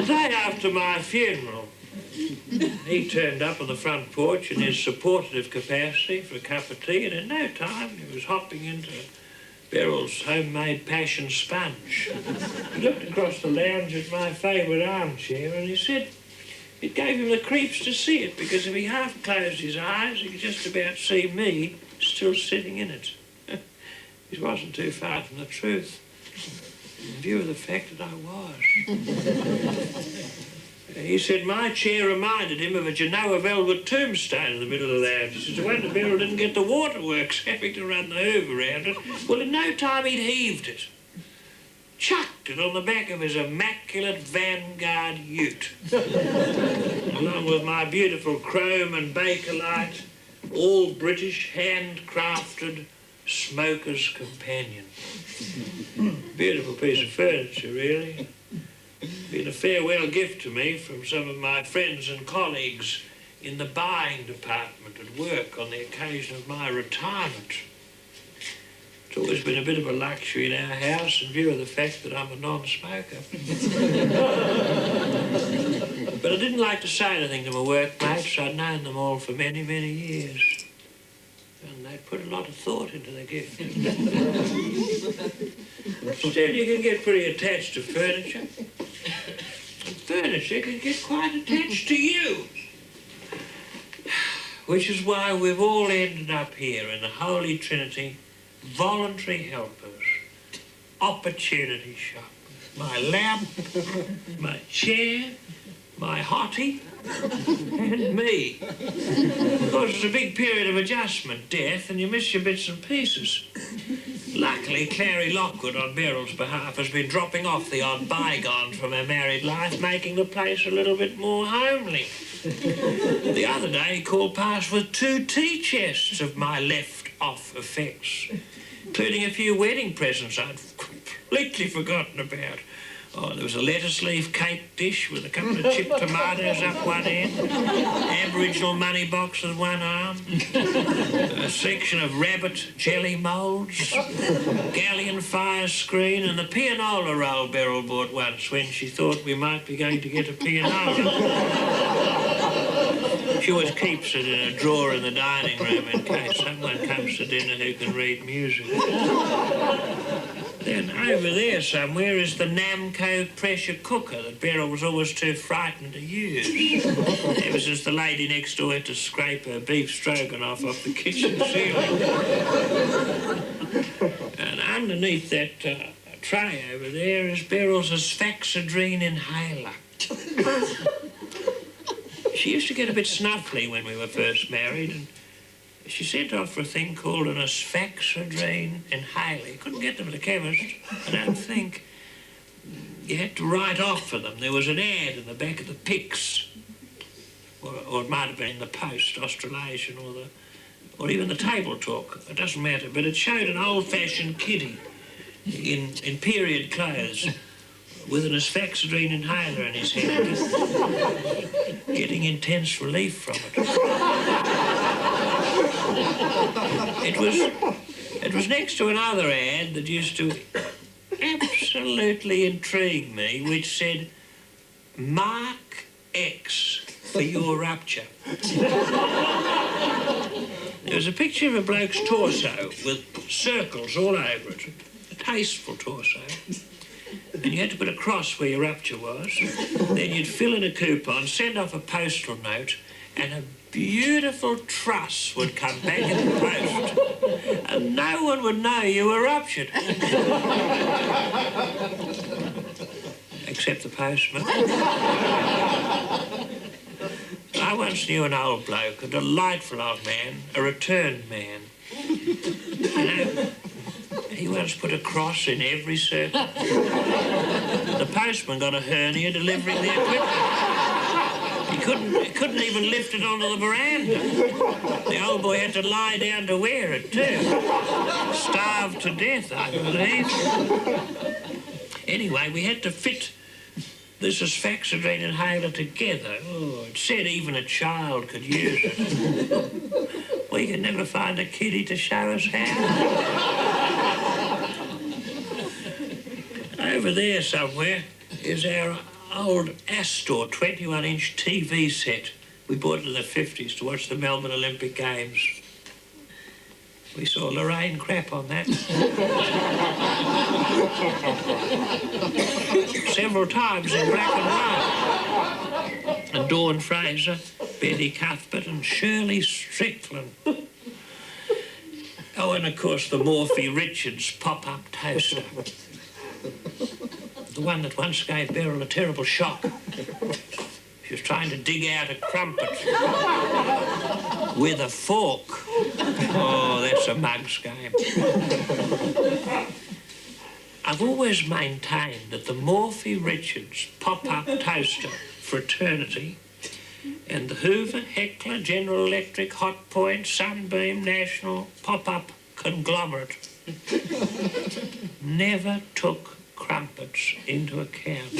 day after my funeral, he turned up on the front porch in his supportive capacity for a cup of tea, and in no time he was hopping into Beryl's homemade passion sponge. He looked across the lounge at my favourite armchair and he said it gave him the creeps to see it, because if he half closed his eyes, he could just about see me still sitting in it. It wasn't too far from the truth, in view of the fact that I was. He said my chair reminded him of a Genoa velvet tombstone in the middle of the lounge. He said, I wonder Beryl didn't get the waterworks having to run the hoover around it. Well, in no time he'd heaved it, chucked it on the back of his immaculate Vanguard ute, along with my beautiful chrome and Bakelite, all British handcrafted smoker's companion. Beautiful piece of furniture, really. Been a farewell gift to me from some of my friends and colleagues in the buying department at work on the occasion of my retirement. It's always been a bit of a luxury in our house in view of the fact that I'm a non-smoker. But I didn't like to say anything to my workmates. I'd known them all for many, many years. And they'd put a lot of thought into their gift. Still, you can get pretty attached to furniture. And furniture can get quite attached to you. Which is why we've all ended up here in the Holy Trinity, voluntary helpers, opportunity shop. My lamp, my chair, my hottie, and me. Of course, it's a big period of adjustment, death, and you miss your bits and pieces. Luckily, Clary Lockwood, on Beryl's behalf, has been dropping off the odd bygones from her married life, making the place a little bit more homely. The other day, he called past with 2 tea chests of my left-off effects, including a few wedding presents I'd completely forgotten about. Oh, there was a lettuce leaf cake dish with a couple of chipped tomatoes up one end, Aboriginal money box with one arm, a section of rabbit jelly moulds, galleon fire screen, and the pianola roll Beryl bought once when she thought we might be going to get a pianola. She always keeps it in a drawer in the dining room in case someone comes to dinner who can read music. Then over there somewhere is the Namco pressure cooker that Beryl was always too frightened to use. Ever since the lady next door had to scrape her beef stroganoff off the kitchen ceiling. And underneath that tray over there is Beryl's asphyxadrine inhaler. She used to get a bit snuffly when we were first married, and she sent off for a thing called an asphyxadrine inhaler. You couldn't get them at the chemist, I don't think. You had to write off for them. There was an ad in the back of the Pix, or it might have been the Post, Australasian, or even the Table Talk. It doesn't matter, but it showed an old-fashioned kiddie in period clothes with an asphyxadrine inhaler in his hand, getting intense relief from it. It was next to another ad that used to absolutely intrigue me, which said, "Mark X for your rupture." There was a picture of a bloke's torso with circles all over it, a tasteful torso. And you had to put a cross where your rupture was. Then you'd fill in a coupon, send off a postal note, and a beautiful truss would come back in the post. And no one would know you were ruptured. Except the postman. I once knew an old bloke, a delightful old man, a returned man. You know, he once put a cross in every circle. The postman got a hernia delivering the equipment. He couldn't even lift it onto the veranda. The old boy had to lie down to wear it, too. Starved to death, I believe. Anyway, we had to fit this asphyxadrine inhaler together. Oh, it said even a child could use it. We could never find a kiddie to show us how. Over there somewhere is our old Astor 21-inch TV set. We bought it in the 50s to watch the Melbourne Olympic Games. We saw Lorraine crap on that. Several times in black and white. And Dawn Fraser, Betty Cuthbert and Shirley Strickland. Oh, and of course the Morphy Richards pop-up toaster. The one that once gave Beryl a terrible shock. She was trying to dig out a crumpet with a fork. Oh, that's a mug's game. I've always maintained that the Morphy Richards pop-up toaster fraternity and the Hoover, Heckler, General Electric, Hot Point, Sunbeam, National pop-up conglomerate never took crumpets into account.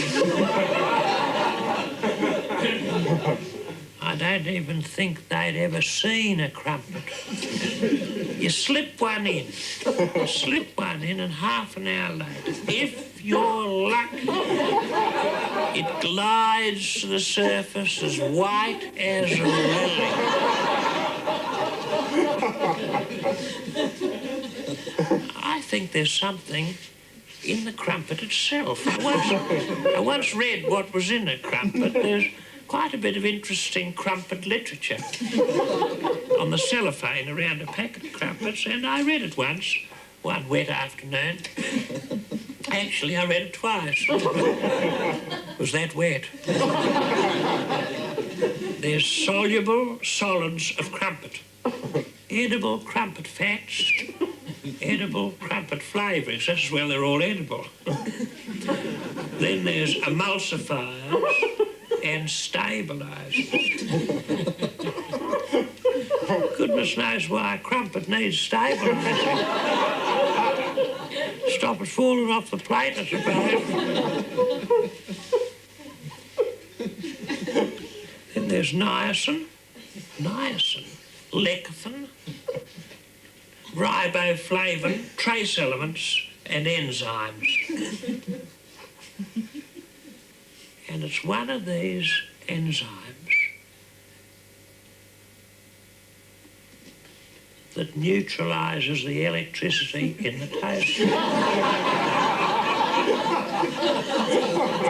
I don't even think they'd ever seen a crumpet. You slip one in, and half an hour later, if you're lucky, It glides to the surface as white as a lily. I think there's something in the crumpet itself. I once read what was in a crumpet. There's quite a bit of interesting crumpet literature on the cellophane around a packet of crumpets, and I read it once, one wet afternoon. Actually, I read it twice. It was that wet. There's soluble solids of crumpet, edible crumpet fats, edible crumpet flavourings. That's well, they're all edible. Then there's emulsifiers and stabilisers. Goodness knows why a crumpet needs stabilising. Stop it falling off the plate, I suppose. Then there's niacin, lecithin, riboflavin, trace elements, and enzymes. And it's one of these enzymes that neutralises the electricity in the toaster.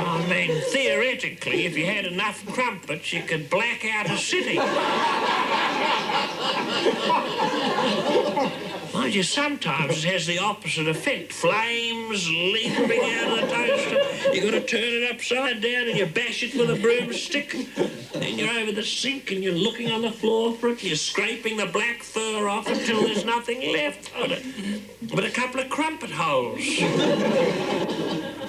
I mean, theoretically, if you had enough crumpets, you could black out a city. Mind you, sometimes it has the opposite effect. Flames leaping out of the toaster. You've got to turn it upside down and you bash it with a broomstick. Then you're over the sink and you're looking on the floor for it. You're scraping the black fur off until there's nothing left on it but a couple of crumpet holes.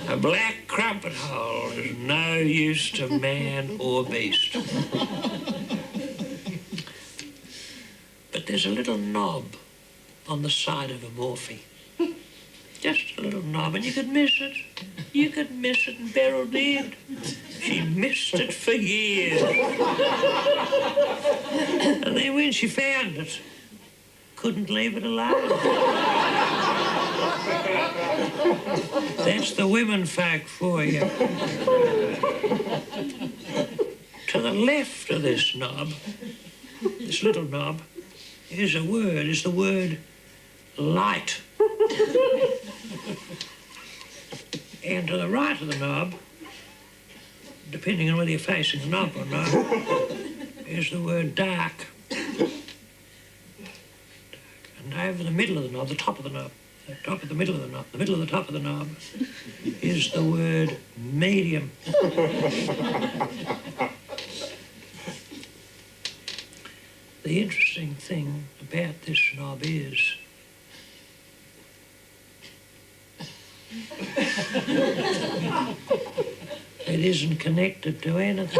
A black crumpet hole is no use to man or beast. But there's a little knob on the side of a Morphe. Just a little knob, and you could miss it. You could miss it, and Beryl did. She missed it for years. And then when she found it, couldn't leave it alone. That's the women folk for you. To the left of this knob, this little knob, is the word light. And to the right of the knob, depending on whether you're facing the knob or not, is the word dark. And over the middle of the knob, the top of the knob, the top of the middle of the knob, the middle of the top of the knob, is the word medium. The interesting thing about this knob is it isn't connected to anything.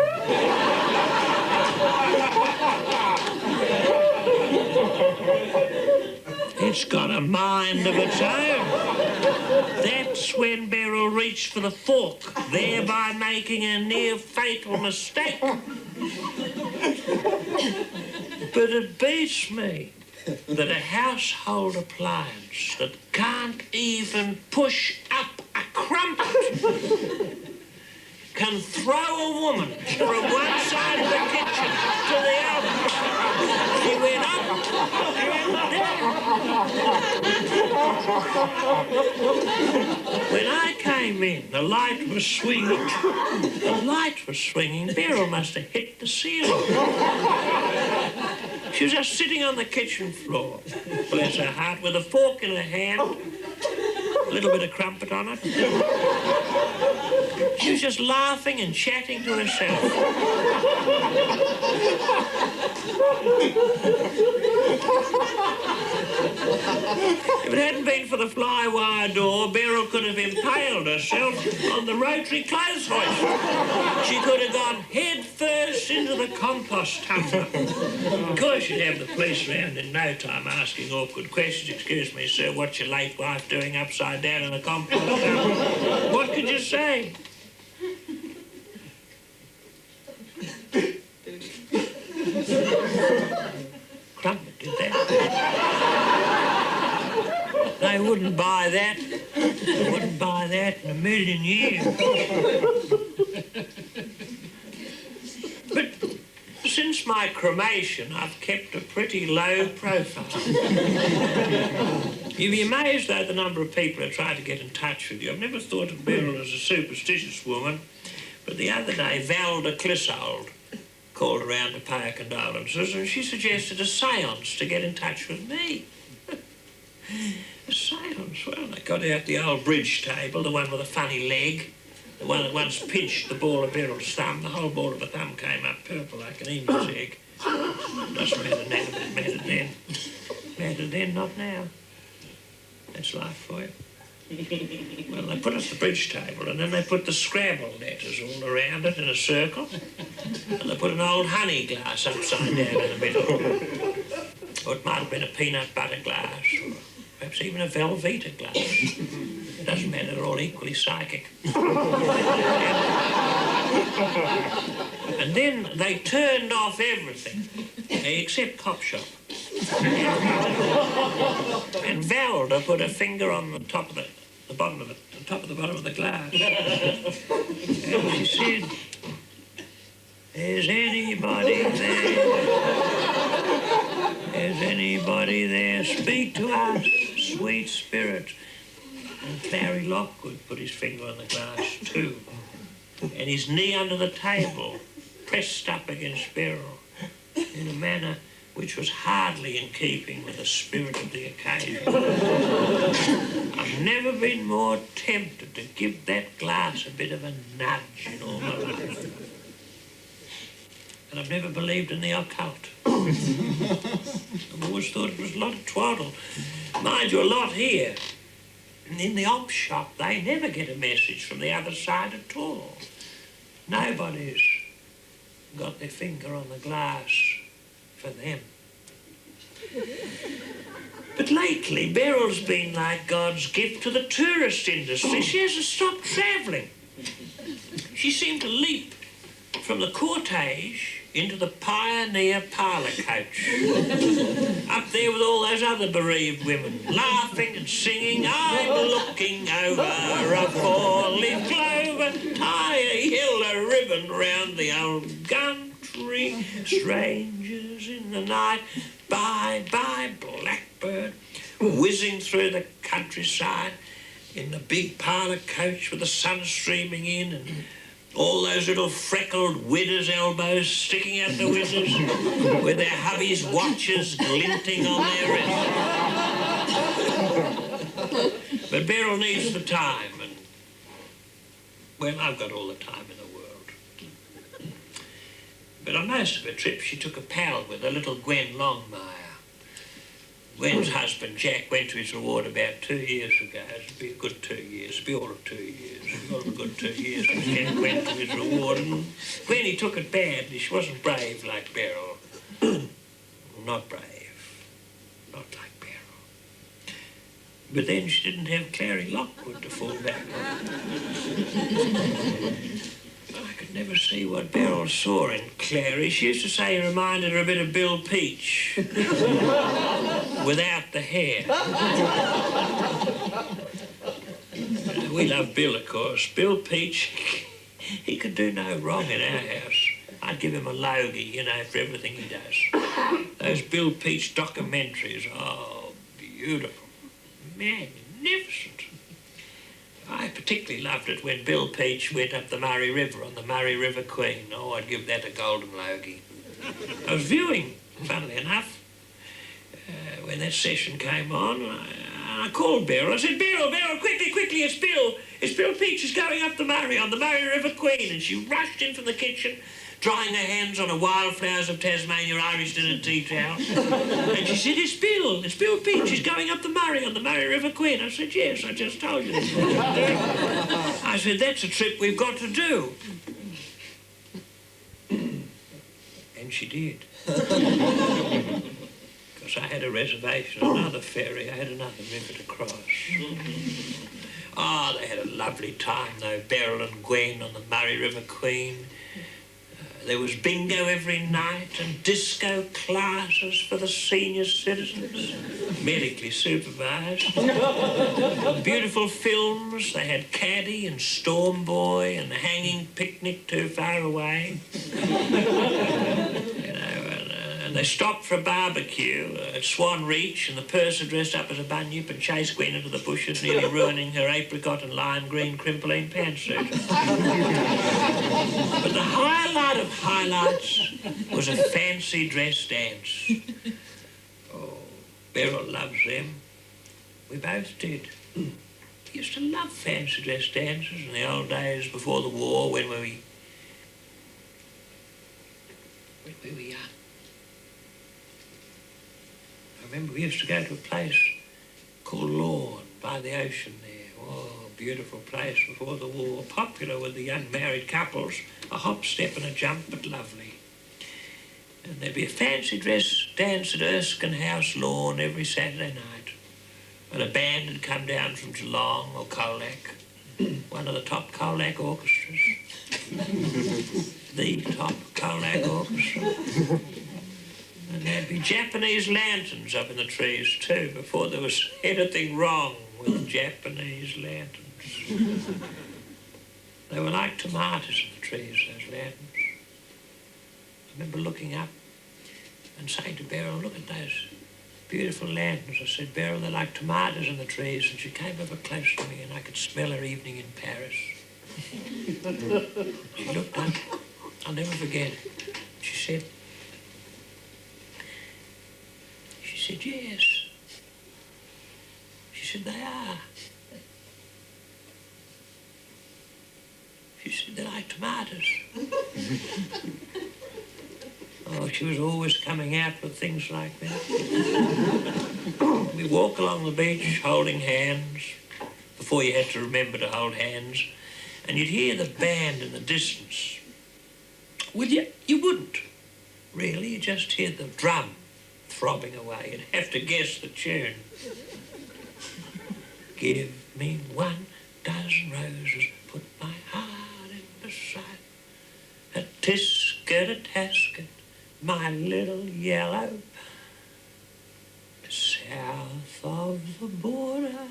It's got a mind of its own. That's when Beryl reached for the fork, thereby making a near-fatal mistake. But it beats me that a household appliance that can't even push up a crumpet can throw a woman from one side of the kitchen to the other. She went up and down. When I came in, the light was swinging. The light was swinging. Beryl must have hit the ceiling. She was just sitting on the kitchen floor, bless her heart, with a fork in her hand, a little bit of crumpet on it. She was just laughing and chatting to herself. If it hadn't been for the fly-wire door, Beryl could have impaled herself on the rotary clothes hoist. She could have gone head first into the compost tumbler. Of course, you'd have the police around in no time asking awkward questions. Excuse me, sir, what's your late wife doing upside down in the compost tumbler? What could you say? Crumpet did that. They wouldn't buy that. They wouldn't buy that in a million years. my cremation, I've kept a pretty low profile. You'd be amazed, though, the number of people who try to get in touch with you. I've never thought of Beryl as a superstitious woman, but the other day, Valda Clissold called around to pay her condolences, and she suggested a séance to get in touch with me. A séance? Well, they got out the old bridge table, the one with a funny leg, the one that once pinched the ball of Beryl's thumb. The whole ball of the thumb came up purple like an emu's egg. Doesn't matter now, but it mattered then. Mattered then, not now. That's life for you. Well, they put us the bridge table, and then they put the Scrabble letters all around it in a circle, and they put an old honey glass upside down in the middle. Or it might have been a peanut butter glass, or perhaps even a Velveeta glass. It doesn't matter, they're all equally psychic. And then they turned off everything, except Cop Shop. And Valda put her finger on the top of the bottom of it, the top of the bottom of the glass. And she said, "Is anybody there? Is anybody there? Speak to us, sweet spirit." And Clary Lockwood put his finger on the glass too, and his knee under the table, pressed up against Beryl, in a manner which was hardly in keeping with the spirit of the occasion. I've never been more tempted to give that glass a bit of a nudge in all my life. And I've never believed in the occult. I've always thought it was a lot of twaddle. Mind you, a lot here. And in the op shop, they never get a message from the other side at all. Nobody's got their finger on the glass for them. But lately, Beryl's been like God's gift to the tourist industry. She hasn't stopped travelling. She seemed to leap from the cortege into the Pioneer parlour coach. Up there with all those other bereaved women, laughing and singing, "I'm looking over a four-leaf clover, tie a yellow ribbon round the old gum tree, strangers in the night, bye-bye blackbird," whizzing through the countryside in the big parlour coach with the sun streaming in and all those little freckled widders' elbows sticking out the windows with their hubby's watches glinting on their wrists. But Beryl needs the time, and, well, I've got all the time in the world. But on most of her trips, she took a pal with her, little Gwen Longmire. Gwen's husband, Jack, went to his reward about 2 years ago. It'd be a good 2 years. It'd be all of 2 years. All of a good 2 years. Jack went to his reward, and Gwen, he took it badly. She wasn't brave like Beryl. Not brave. Not like Beryl. But then she didn't have Clary Lockwood to fall back on. I could never see what Beryl saw in Clary. She used to say he reminded her a bit of Bill Peach. Without the hair. We love Bill, of course. Bill Peach, he could do no wrong in our house. I'd give him a logie, you know, for everything he does. Those Bill Peach documentaries, oh, beautiful. Magnificent. I particularly loved it when Bill Peach went up the Murray River on the Murray River Queen. Oh, I'd give that a golden logie. I was viewing, funnily enough, when that session came on, I called Beryl. I said, Beryl, quickly, it's Bill. It's Bill Peach is going up the Murray on the Murray River Queen. And she rushed in from the kitchen, drying her hands on a Wildflowers of Tasmania Irish dinner tea towel. And she said, it's Bill Peach, he's going up the Murray on the Murray River Queen. I said, yes, I just told you. I said, that's a trip we've got to do. And she did. Because I had a reservation, another ferry, I had another river to cross. Oh, they had a lovely time, though, Beryl and Gwen on the Murray River Queen. There was bingo every night and disco classes for the senior citizens, medically supervised. Beautiful films. They had Caddy and Storm Boy and The Hanging Picnic Too Far Away. You know, And they stopped for a barbecue at Swan Reach, and the purser dressed up as a bunyip and chased Gwen into the bushes, nearly ruining her apricot and lime green crimpline pantsuit. But the highlight of highlights was a fancy dress dance. Oh, Beryl loves them. We both did. We used to love fancy dress dances in the old days before the war when we were young. I remember we used to go to a place called Lawn by the ocean there. Oh, beautiful place before the war. Popular with the young married couples. A hop, step and a jump, but lovely. And there'd be a fancy dress dance at Erskine House Lawn every Saturday night. And a band had come down from Geelong or Colac. One of the top Colac orchestras. The top Colac orchestra. And there'd be Japanese lanterns up in the trees too, before there was anything wrong with Japanese lanterns. They were like tomatoes in the trees, those lanterns. I remember looking up and saying to Beryl, look at those beautiful lanterns. I said, Beryl, they're like tomatoes in the trees. And she came over close to me and I could smell her evening in Paris. She looked up, I'll never forget it. She said, yes. She said, they are. She said, they're like tomatoes. Oh, she was always coming out with things like that. We walk along the beach holding hands, before you had to remember to hold hands, and you'd hear the band in the distance. Well, you wouldn't, really. You just hear the drum throbbing away. You'd have to guess the tune. Give me 1 dozen roses, put my heart in the sight. A tisket, a tasket, my little yellow. South of the border,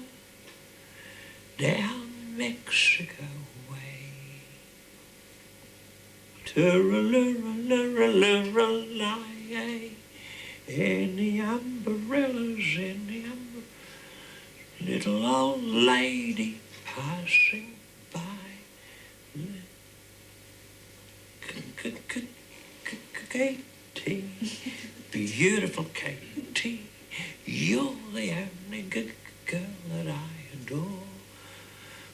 down Mexico way. Turaluraluraluralai. Any umbrellas, any umbrellas, little old lady passing by. Katie, beautiful Katie, you're the only good girl that I adore.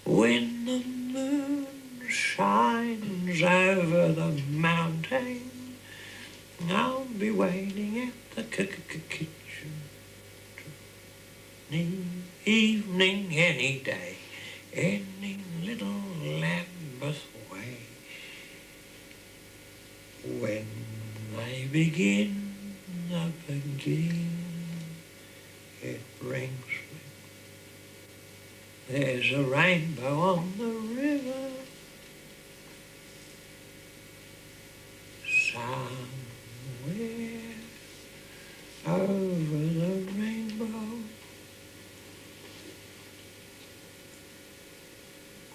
When the moon shines over the mountain, I'll be waiting at the kitchen. Any evening, any day, any little Lambeth way. When they begin up again, it brings me. There's a rainbow on the river. Somewhere over the rainbow.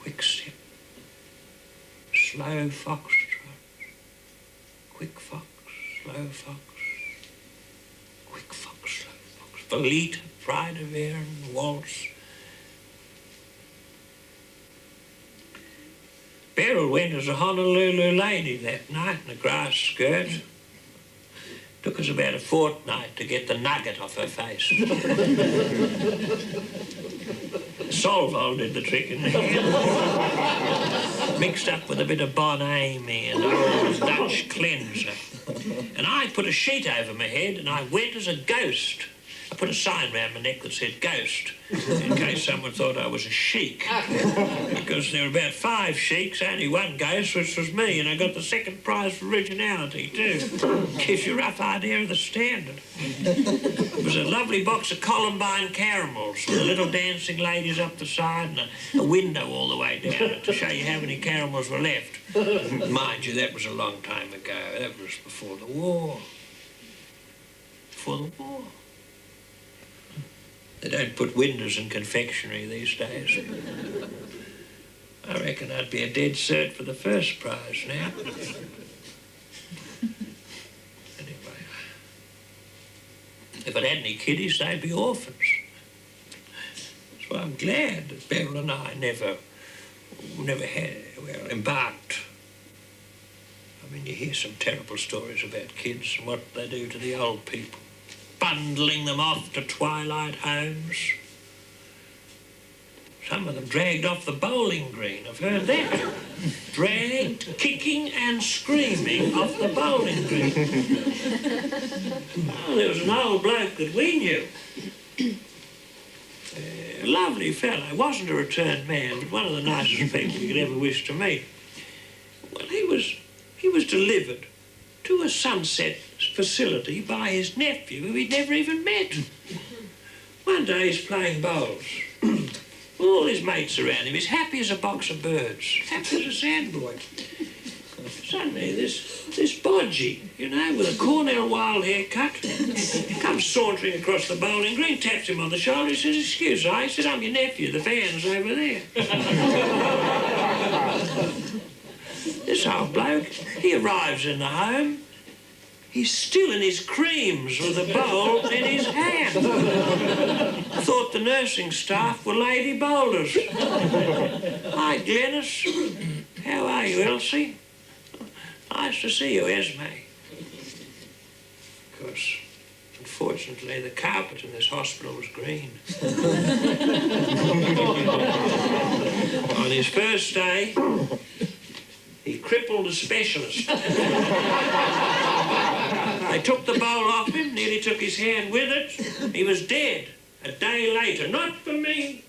Quick step, slow foxtrot, quick fox, slow fox, quick fox, slow fox, Belita, Pride of Erin, waltz. Beryl went as a Honolulu lady that night in a grass skirt. Took us about a fortnight to get the nugget off her face. Solvol did the trick in the end. Mixed up with a bit of Bon Amy and old Dutch cleanser. And I put a sheet over my head and I went as a ghost. I put a sign round my neck that said ghost, in case someone thought I was a sheik. Because there were about 5 sheiks, only 1 ghost, which was me, and I got the second prize for originality, too. Gives you a rough idea of the standard. It was a lovely box of Columbine caramels with the little dancing ladies up the side and a window all the way down it to show you how many caramels were left. Mind you, that was a long time ago. That was before the war. Before the war. They don't put windows in confectionery these days. I reckon I'd be a dead cert for the first prize now. Anyway, If it had any kiddies, they'd be orphans. So I'm glad that Beryl and I never embarked. I mean, you hear some terrible stories about kids and what they do to the old people, bundling them off to twilight homes. Some of them dragged off the bowling green, I've heard that. Dragged, kicking and screaming off the bowling green. Oh, there was an old bloke that we knew. A lovely fellow, wasn't a returned man, but one of the nicest people you could ever wish to meet. Well, he was delivered to a sunset facility by his nephew, who he'd never even met. One day he's playing bowls. All his mates around him. He's happy as a box of birds, happy as a sandboy. Suddenly, this bodgy, you know, with a Cornell Wilde haircut, comes sauntering across the bowling green, taps him on the shoulder. He says, "Excuse me," he said, "I'm your nephew. The van's over there." This old bloke, he arrives in the home. He's still in his creams with a bowl in his hand. Thought the nursing staff were lady bowlers. "Hi, Glenys. How are you, Elsie?" "Nice to see you, Esme." Of course, unfortunately, the carpet in this hospital was green. On his first day, he crippled a specialist. They took the bowl off him, nearly took his hand with it. He was dead a day later. Not for me.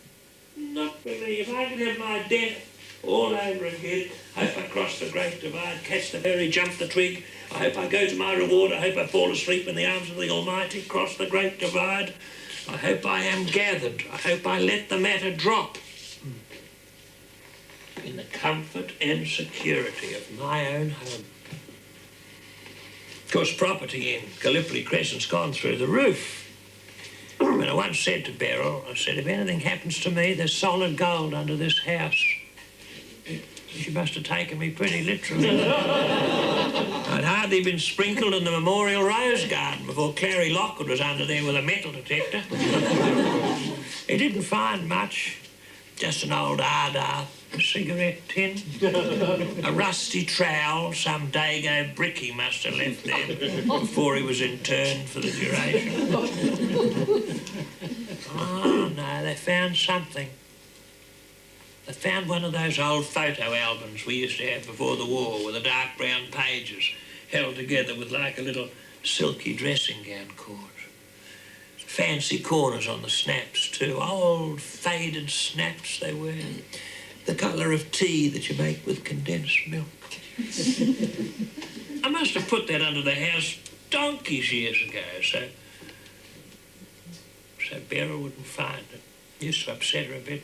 Not for me. If I could have my death all over again, I hope I cross the great divide, catch the berry, jump the twig. I hope I go to my reward. I hope I fall asleep in the arms of the Almighty, cross the great divide. I hope I am gathered. I hope I let the matter drop in the comfort and security of my own home. Of course, property in Gallipoli Crescent's gone through the roof. I mean, I once said to Beryl, I said, "If anything happens to me, there's solid gold under this house." She must have taken me pretty literally. I'd hardly been sprinkled in the Memorial Rose Garden before Clary Lockwood was under there with a metal detector. He didn't find much. Just an old Ardagh cigarette tin, a rusty trowel some Dago brick he must have left there before he was interned for the duration. Oh, no, they found something. They found one of those old photo albums we used to have before the war with the dark brown pages held together with like a little silky dressing gown cord. Fancy corners on the snaps too, old faded snaps they were, the colour of tea that you make with condensed milk. I must have put that under the house donkeys years ago, so Beryl wouldn't find it. Used to upset her a bit.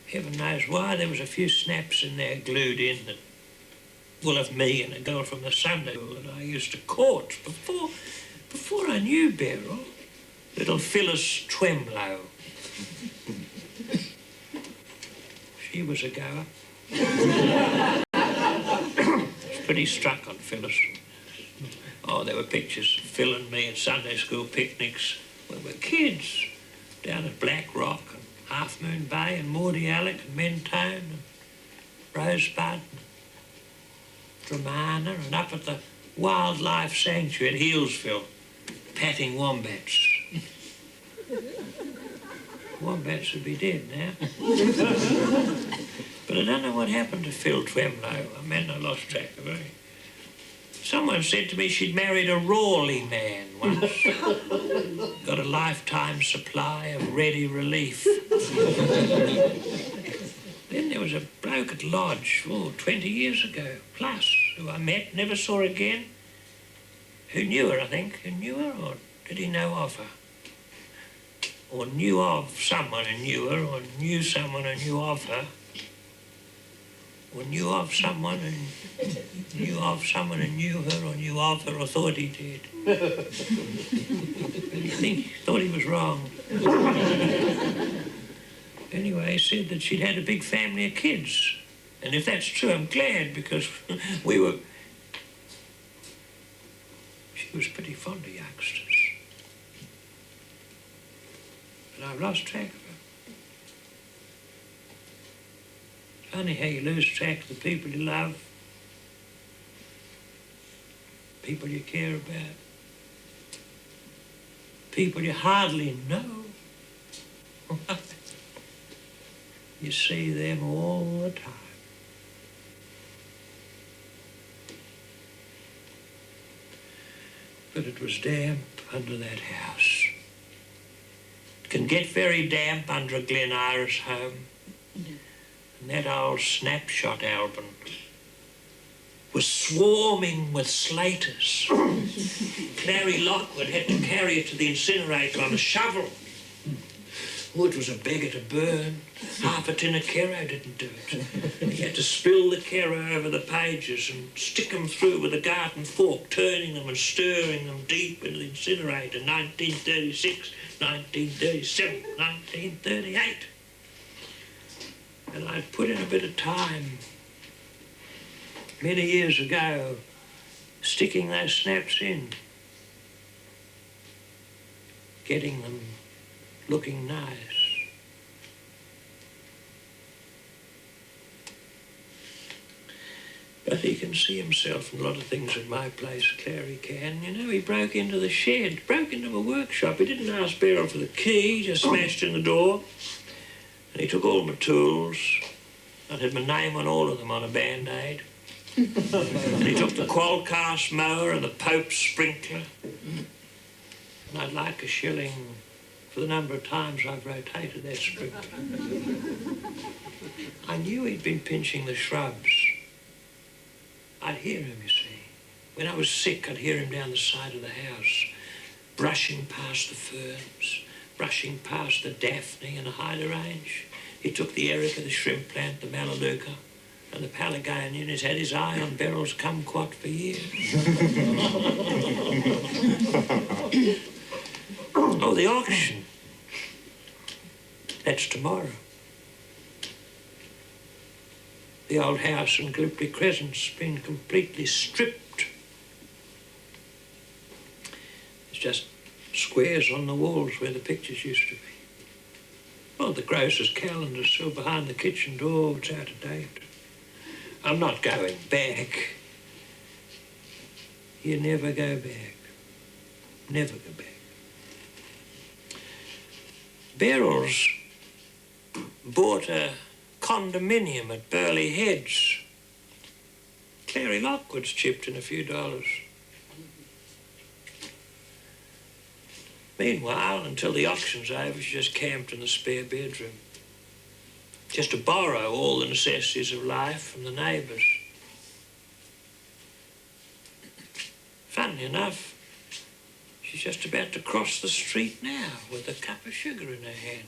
Heaven knows why, there was a few snaps in there glued in that, well, of me and a girl from the Sunday school that I used to court before I knew Beryl, little Phyllis Twemlow. She was a goer. I was pretty struck on Phyllis. Oh, there were pictures of Phil and me at Sunday school picnics when we were kids, down at Black Rock and Half Moon Bay and Maudie Alec and Mentone and Rosebud and Dramana, and up at the Wildlife Sanctuary at Healesville, patting wombats. Wombats would be dead now. But I don't know what happened to Phil Twemlow. I mean, I lost track of her. Someone said to me she'd married a Rawley man once. Got a lifetime supply of ready relief. Then there was a bloke at Lodge, 20 years ago, plus, who I met, never saw again. Who knew her, I think. Who knew her, or did he know of her? Or knew of someone who knew her, or knew someone who knew of her. Or knew of someone who knew of someone who knew her, or knew of her, or thought he did. I thought he was wrong. Anyway, he said that she'd had a big family of kids. And if that's true, I'm glad, because we were... She was pretty fond of youngsters. But I've lost track of her. Funny how you lose track of the people you love, people you care about, people you hardly know. You see them all the time. But it was damp under that house. It can get very damp under a Glen Iris home. And that old snapshot album was swarming with slaters. Clary Lockwood had to carry it to the incinerator on a shovel. Oh, it was a beggar to burn. Half a tin of Kero didn't do it. He had to spill the Kero over the pages and stick them through with a garden fork, turning them and stirring them deep into the incinerator. 1936, 1937, 1938. And I'd put in a bit of time many years ago, sticking those snaps in, getting them looking nice. But he can see himself in a lot of things at my place, Clary can. You know, he broke into the shed, broke into my workshop. He didn't ask Beryl for the key, just smashed in the door. And he took all my tools. I had my name on all of them on a Band-Aid. And he took the Qualcast mower and the Pope's sprinkler. And I'd like a shilling for the number of times I've rotated that sprinkler. I knew he'd been pinching the shrubs. I'd hear him, you see. When I was sick, I'd hear him down the side of the house, brushing past the ferns, brushing past the daphne and the hydrangea. He took the erica, the shrimp plant, the melaleuca, and the Pelargonium. He's had his eye on Beryl's kumquat for years. Oh, the auction. That's tomorrow. The old house in Gallipoli Crescent's been completely stripped. There's just squares on the walls where the pictures used to be. Oh, the grocer's calendar's still behind the kitchen door. It's out of date. I'm not going back. You never go back. Never go back. Beryl's bought a condominium at Burley Heads. Clary Lockwood's chipped in a few dollars. Meanwhile, until the auction's over, she just camped in the spare bedroom. Just to borrow all the necessities of life from the neighbours. Funny enough, she's just about to cross the street now with a cup of sugar in her hand.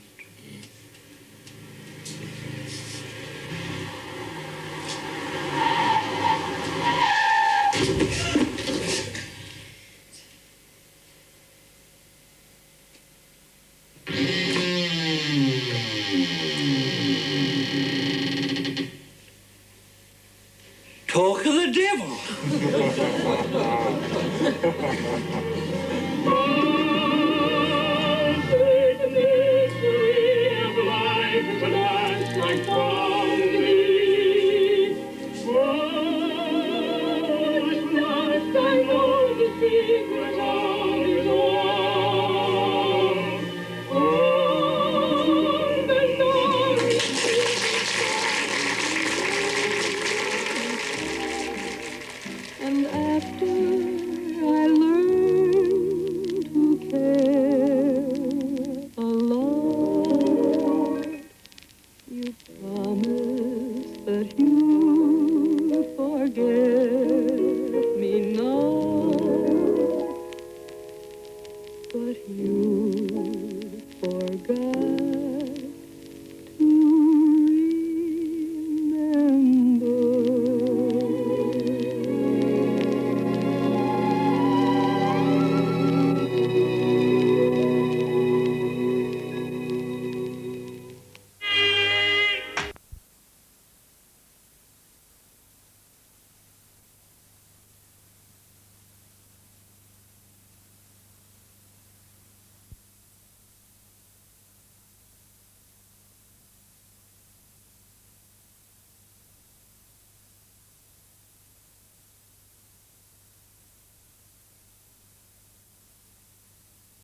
Talk of the devil. I know the secret of